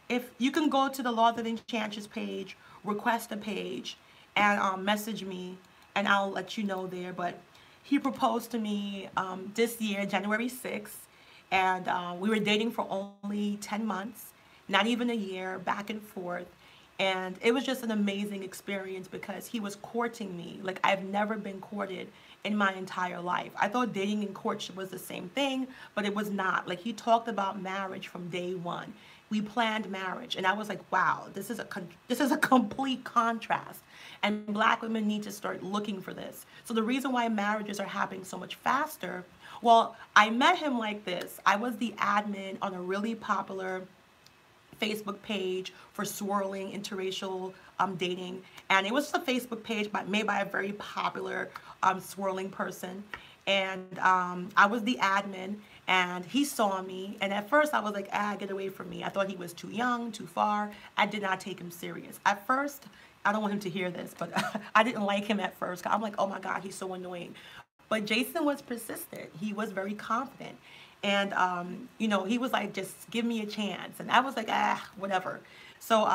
Speaker 1: if you can go to the Laws of Enchantress page, request a page, and message me, and I'll let you know there. But he proposed to me this year, January 6th, and we were dating for only 10 months. not even a year, back and forth. And it was just an amazing experience because he was courting me. Like, I've never been courted in my entire life. I thought dating and courtship was the same thing, but it was not. Like, he talked about marriage from day one. We planned marriage, and I was like, wow, this is a complete contrast. And black women need to start looking for this. So the reason why marriages are happening so much faster, well, I met him like this. I was the admin on a really popular Facebook page for swirling interracial dating, and it was a Facebook page made by a very popular swirling person, and I was the admin, and he saw me, and at first I was like, get away from me. I thought he was too young, too far. I did not take him serious. At first, I don't want him to hear this, but I didn't like him at first. I'm like, oh my God, he's so annoying. But Jason was persistent. He was very confident. And, you know, he was like, just give me a chance. And I was like, whatever. So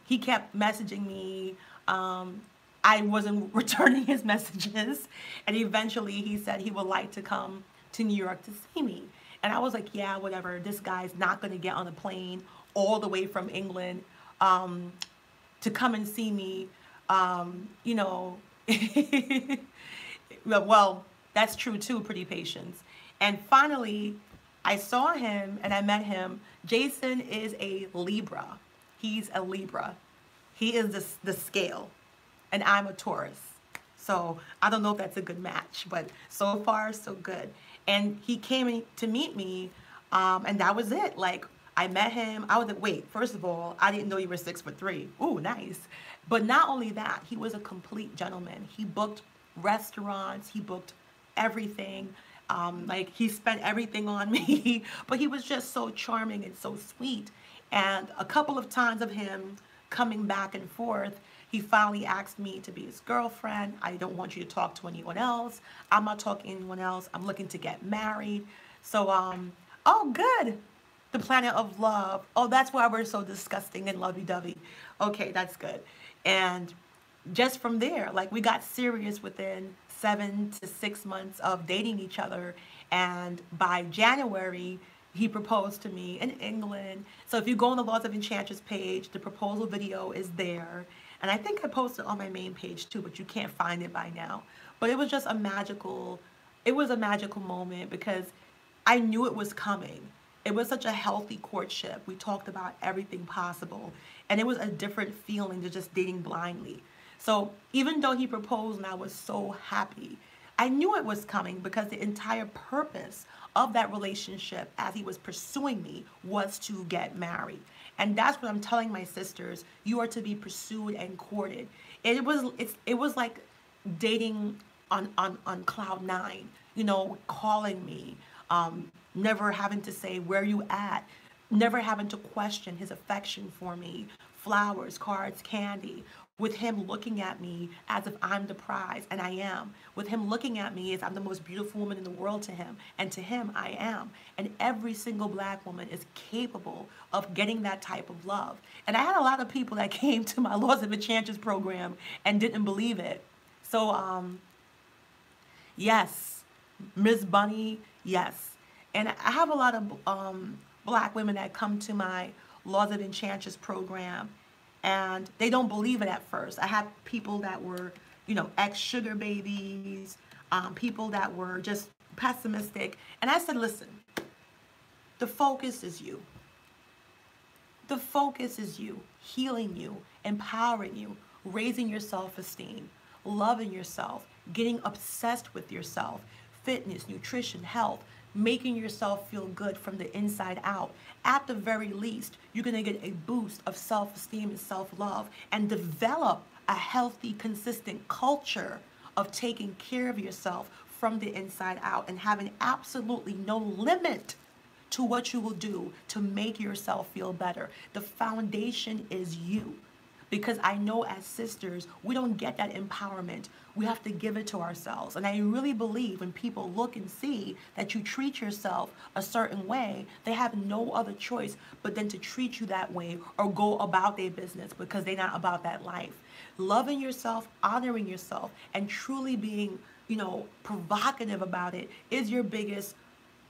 Speaker 1: he kept messaging me. I wasn't returning his messages. And eventually he said he would like to come to New York to see me. And I was like, yeah, whatever. This guy's not going to get on a plane all the way from England to come and see me. You know, well, that's true too, pretty patience. And finally, I saw him and I met him. Jason is a Libra. He's a Libra. He is the scale, and I'm a Taurus. So I don't know if that's a good match, but so far so good. And he came to meet me, and that was it. Like, I met him. I was like, wait, first of all, I didn't know you were 6'3". Ooh, nice. But not only that, he was a complete gentleman. He booked restaurants. He booked everything. Like, he spent everything on me, but he was just so charming and so sweet. And a couple of times of him coming back and forth, he finally asked me to be his girlfriend. I don't want you to talk to anyone else. I'm not talking to anyone else. I'm looking to get married. So, oh, good. The planet of love. Oh, that's why we're so disgusting and lovey-dovey. Okay, that's good. And just from there, like, we got serious within 7 to 6 months of dating each other, and by January he proposed to me in England. So if you go on the Laws of Enchantress page, the proposal video is there, and I think I posted on my main page too, but you can't find it by now. But it was just a magical moment because I knew it was coming. It was such a healthy courtship. We talked about everything possible, and it was a different feeling than just dating blindly. So even though he proposed and I was so happy, I knew it was coming because the entire purpose of that relationship as he was pursuing me was to get married. And that's what I'm telling my sisters. You are to be pursued and courted. It was like dating on cloud nine, you know, calling me, never having to say, where you at? Never having to question his affection for me, flowers, cards, candy, with him looking at me as if I'm the prize, and I am. With him looking at me as I'm the most beautiful woman in the world to him, and to him I am. And every single black woman is capable of getting that type of love. And I had a lot of people that came to my Laws of Enchantress program and didn't believe it. So, yes, Miss Bunny, yes. And I have a lot of black women that come to my Laws of Enchantress program, and they don't believe it at first. I had people that were, you know, ex-sugar babies, people that were just pessimistic. And I said, listen, the focus is you. The focus is you, healing you, empowering you, raising your self-esteem, loving yourself, getting obsessed with yourself, fitness, nutrition, health, making yourself feel good from the inside out. At the very least, you're going to get a boost of self-esteem and self-love and develop a healthy, consistent culture of taking care of yourself from the inside out and having absolutely no limit to what you will do to make yourself feel better. The foundation is you. Because I know as sisters, we don't get that empowerment. We have to give it to ourselves. And I really believe when people look and see that you treat yourself a certain way, they have no other choice but then to treat you that way or go about their business because they're not about that life. Loving yourself, honoring yourself, and truly being, you know, provocative about it is your biggest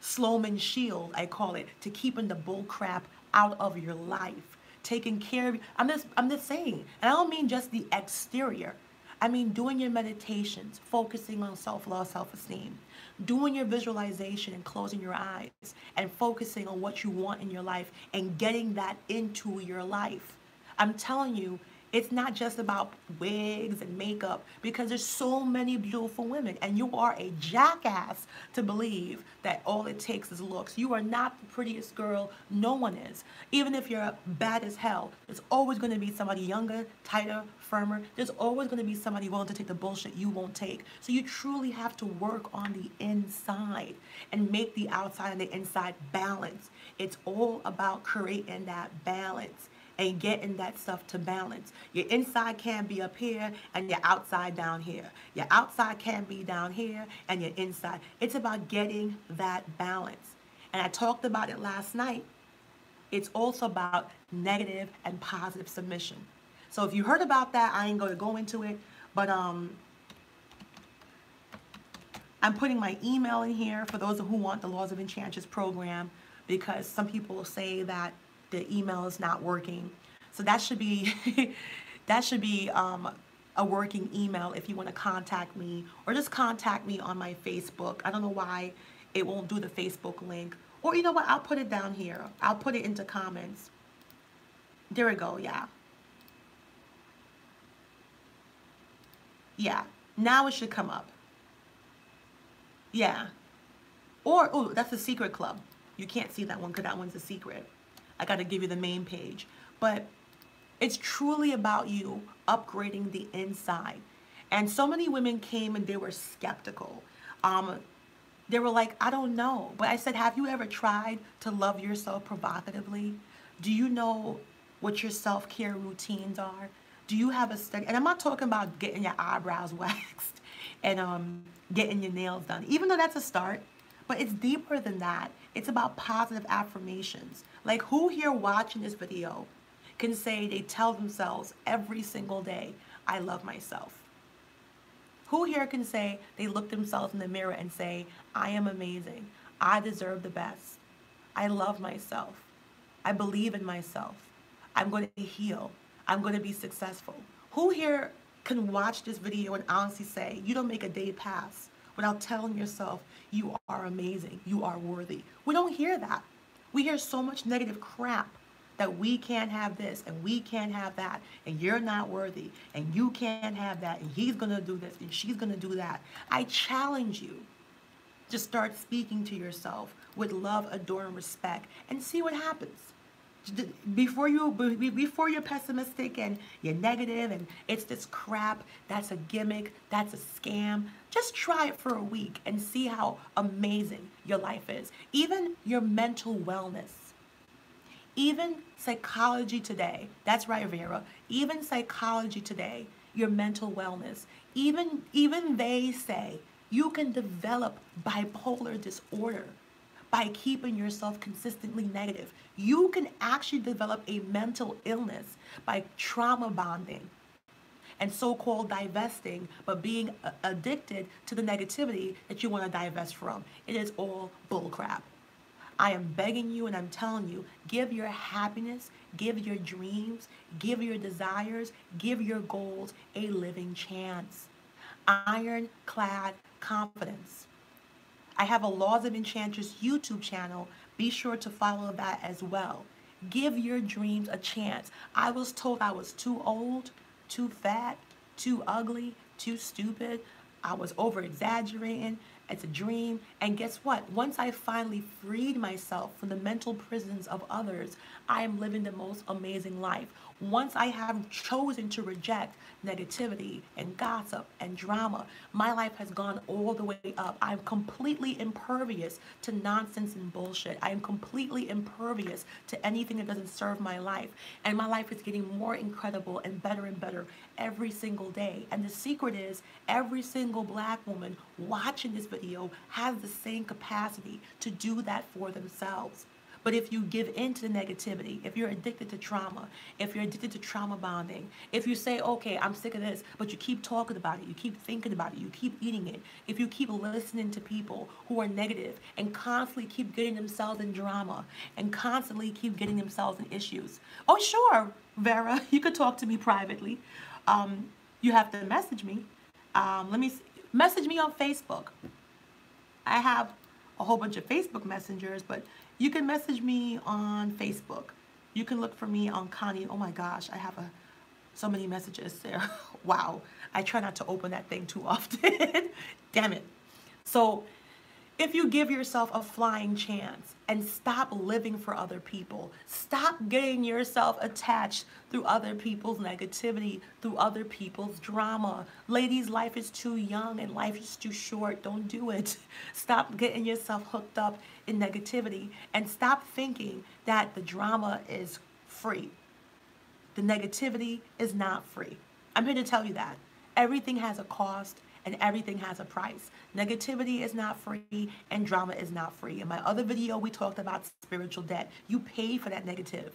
Speaker 1: Sloman shield, I call it, to keeping the bull crap out of your life. taking care of you. I'm just saying, and I don't mean just the exterior. I mean doing your meditations, focusing on self-love, self-esteem, doing your visualization and closing your eyes and focusing on what you want in your life and getting that into your life. I'm telling you, it's not just about wigs and makeup, because there's so many beautiful women, and you are a jackass to believe that all it takes is looks. You are not the prettiest girl. No one is. Even if you're bad as hell, there's always going to be somebody younger, tighter, firmer. There's always going to be somebody willing to take the bullshit you won't take. So you truly have to work on the inside and make the outside and the inside balance. It's all about creating that balance and getting that stuff to balance. Your inside can't be up here and your outside down here. Your outside can't be down here and your inside. It's about getting that balance. And I talked about it last night. It's also about negative and positive submission. So if you heard about that, I ain't going to go into it, but I'm putting my email in here for those who want the Laws of Enchantress program, because some people will say that the email is not working. So that should be a working email if you want to contact me, or just contact me on my Facebook. I don't know why it won't do the Facebook link. Or you know what? I'll put it down here. I'll put it into comments. There we go. Yeah. Yeah. Now it should come up. Yeah. Or, oh, that's a secret club. You can't see that one because that one's a secret. I got to give you the main page. But it's truly about you upgrading the inside. And so many women came and they were skeptical. They were like, I don't know. But I said, have you ever tried to love yourself provocatively? Do you know what your self-care routines are? Do you have a study? And I'm not talking about getting your eyebrows waxed and getting your nails done, even though that's a start. But it's deeper than that. It's about positive affirmations. Like, who here watching this video can say they tell themselves every single day, I love myself? Who here can say they look themselves in the mirror and say, I am amazing. I deserve the best. I love myself. I believe in myself. I'm going to heal. I'm going to be successful. Who here can watch this video and honestly say, you don't make a day pass without telling yourself you are amazing, you are worthy? We don't hear that. We hear so much negative crap that we can't have this and we can't have that and you're not worthy and you can't have that and he's going to do this and she's going to do that. I challenge you to start speaking to yourself with love, adore, and respect and see what happens. Before you're pessimistic and you're negative and it's this crap, that's a gimmick, that's a scam, just try it for a week and see how amazing your life is. Even your mental wellness. Even psychology today, that's right, Vera, even psychology today, your mental wellness, even they say you can develop bipolar disorder by keeping yourself consistently negative. You can actually develop a mental illness by trauma bonding and so-called divesting, but being addicted to the negativity that you want to divest from. It is all bullcrap. I am begging you and I'm telling you, give your happiness, give your dreams, give your desires, give your goals a living chance. Ironclad confidence. I have a Laws of Enchantress YouTube channel. Be sure to follow that as well. Give your dreams a chance. I was told I was too old, too fat, too ugly, too stupid. I was over-exaggerating. It's a dream. And guess what? Once I finally freed myself from the mental prisons of others, I am living the most amazing life. Once I have chosen to reject negativity and gossip and drama, my life has gone all the way up. I'm completely impervious to nonsense and bullshit. I am completely impervious to anything that doesn't serve my life. And my life is getting more incredible and better every single day. And the secret is every single black woman watching this video has the same capacity to do that for themselves. But if you give in to the negativity, if you're addicted to trauma, if you're addicted to trauma bonding, if you say, okay, I'm sick of this, but you keep talking about it, you keep thinking about it, you keep eating it, if you keep listening to people who are negative and constantly keep getting themselves in drama and constantly keep getting themselves in issues. Oh, sure, Vera, you could talk to me privately. You have to message me. Message me on Facebook. I have a whole bunch of Facebook messengers, but you can message me on Facebook. You can look for me on Connie. Oh my gosh, I have so many messages there. Wow, I try not to open that thing too often. Damn it. So if you give yourself a flying chance and stop living for other people, stop getting yourself attached through other people's negativity, through other people's drama. Ladies, life is too young and life is too short. Don't do it. Stop getting yourself hooked up in negativity and stop thinking that the drama is free. The negativity is not free. I'm here to tell you that. Everything has a cost and everything has a price. Negativity is not free and drama is not free. In my other video, we talked about spiritual debt. You pay for that negative.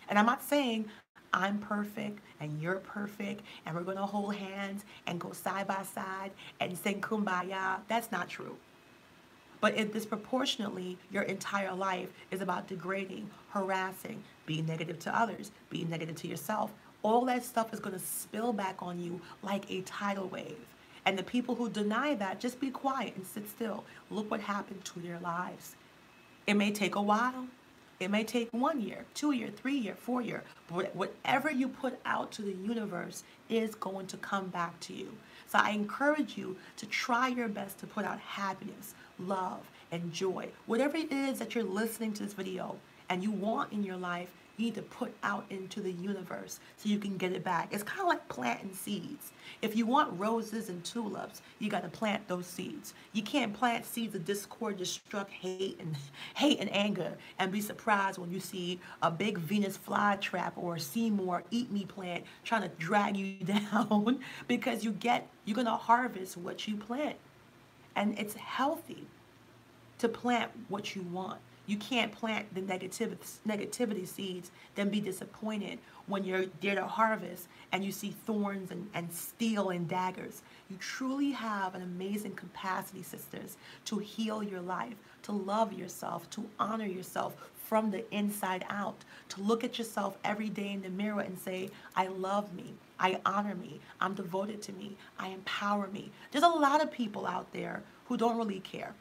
Speaker 1: And I'm not saying I'm perfect and you're perfect and we're gonna hold hands and go side by side and sing kumbaya. That's not true. But if disproportionately your entire life is about degrading, harassing, being negative to others, being negative to yourself, all that stuff is gonna spill back on you like a tidal wave. And the people who deny that, just be quiet and sit still. Look what happened to their lives. It may take a while. It may take 1 year, 2 year, 3 year, 4 year. But whatever you put out to the universe is going to come back to you. So I encourage you to try your best to put out happiness, love, and joy. Whatever it is that you're listening to this video and you want in your life, you need to put out into the universe so you can get it back. It's kind of like planting seeds. If you want roses and tulips, you got to plant those seeds. You can't plant seeds of discord, destruct, hate and anger, and be surprised when you see a big Venus flytrap or a Seymour eat me plant trying to drag you down because you're gonna harvest what you plant. And it's healthy to plant what you want. You can't plant the negativity seeds, then be disappointed when you're there to harvest and you see thorns and steel and daggers. You truly have an amazing capacity, sisters, to heal your life, to love yourself, to honor yourself from the inside out, to look at yourself every day in the mirror and say, I love me, I honor me, I'm devoted to me, I empower me. There's a lot of people out there who don't really care.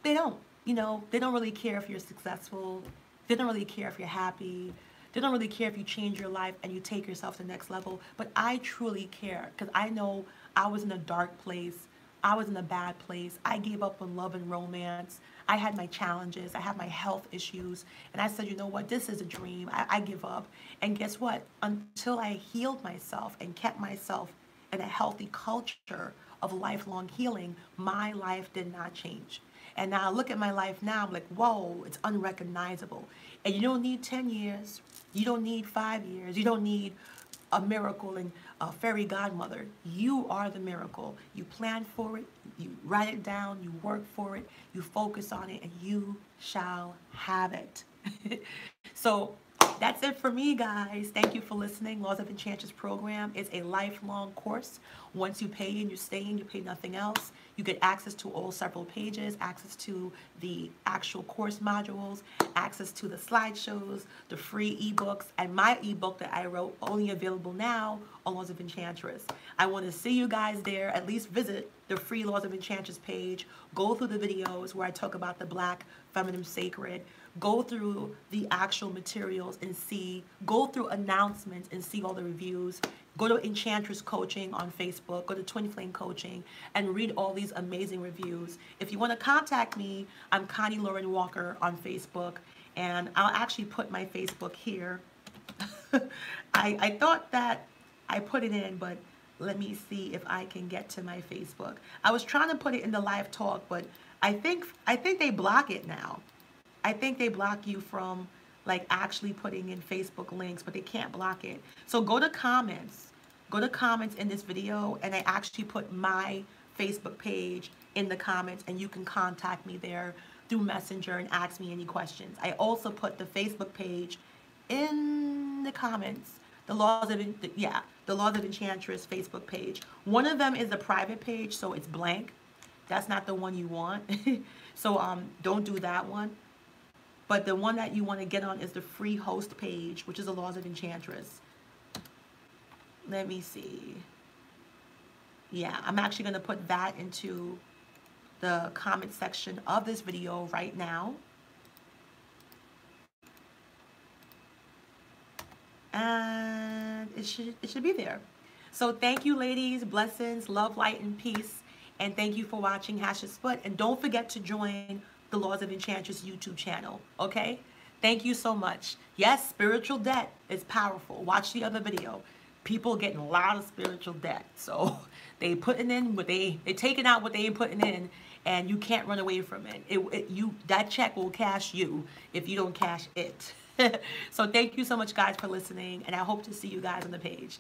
Speaker 1: They don't. They don't really care if you're successful. They don't really care if you're happy. They don't really care if you change your life and you take yourself to the next level. But I truly care because I know I was in a dark place. I was in a bad place. I gave up on love and romance. I had my challenges. I had my health issues. And I said, you know what? This is a dream. I give up. And guess what? Until I healed myself and kept myself in a healthy culture of lifelong healing, my life did not change. And now I look at my life now, I'm like, whoa, it's unrecognizable. And you don't need 10 years. You don't need 5 years. You don't need a miracle and a fairy godmother. You are the miracle. You plan for it. You write it down. You work for it. You focus on it, and you shall have it. So that's it for me, guys. Thank you for listening. Laws of Enchantress program is a lifelong course. Once you pay and you stay in, you pay nothing else. You get access to all several pages, access to the actual course modules, access to the slideshows, the free ebooks, and my ebook that I wrote, only available now on Laws of Enchantress. I want to see you guys there. At least visit the free Laws of Enchantress page. Go through the videos where I talk about the Black Feminine Sacred. Go through the actual materials and go through announcements and see all the reviews. Go to Enchantress Coaching on Facebook, go to Twin Flame Coaching, and read all these amazing reviews. If you want to contact me, I'm Connie Lauren Walker on Facebook, and I'll actually put my Facebook here. I thought that I put it in, but let me see if I can get to my Facebook. I was trying to put it in the live talk, but I think they block it now. I think they block you from like actually putting in Facebook links, but they can't block it. So go to comments. Go to comments in this video, and I actually put my Facebook page in the comments, and you can contact me there. through Messenger and ask me any questions. I also put the Facebook page in the comments. The Laws of Enchantress Facebook page. One of them is a private page, so it's blank. That's not the one you want. So don't do that one. But the one that you want to get on is the free host page, which is the Laws of Enchantress. Let me see. Yeah, I'm actually going to put that into the comment section of this video right now. And it should be there. So thank you, ladies. Blessings, love, light, and peace. And thank you for watching Hash's Foot. And don't forget to join the Laws of Enchantress YouTube channel, okay? Thank you so much. Yes, spiritual debt is powerful. Watch the other video. People getting a lot of spiritual debt. So they putting in what they taking out what they ain't putting in, and you can't run away from it. That check will cash you if you don't cash it. So thank you so much, guys, for listening, and I hope to see you guys on the page.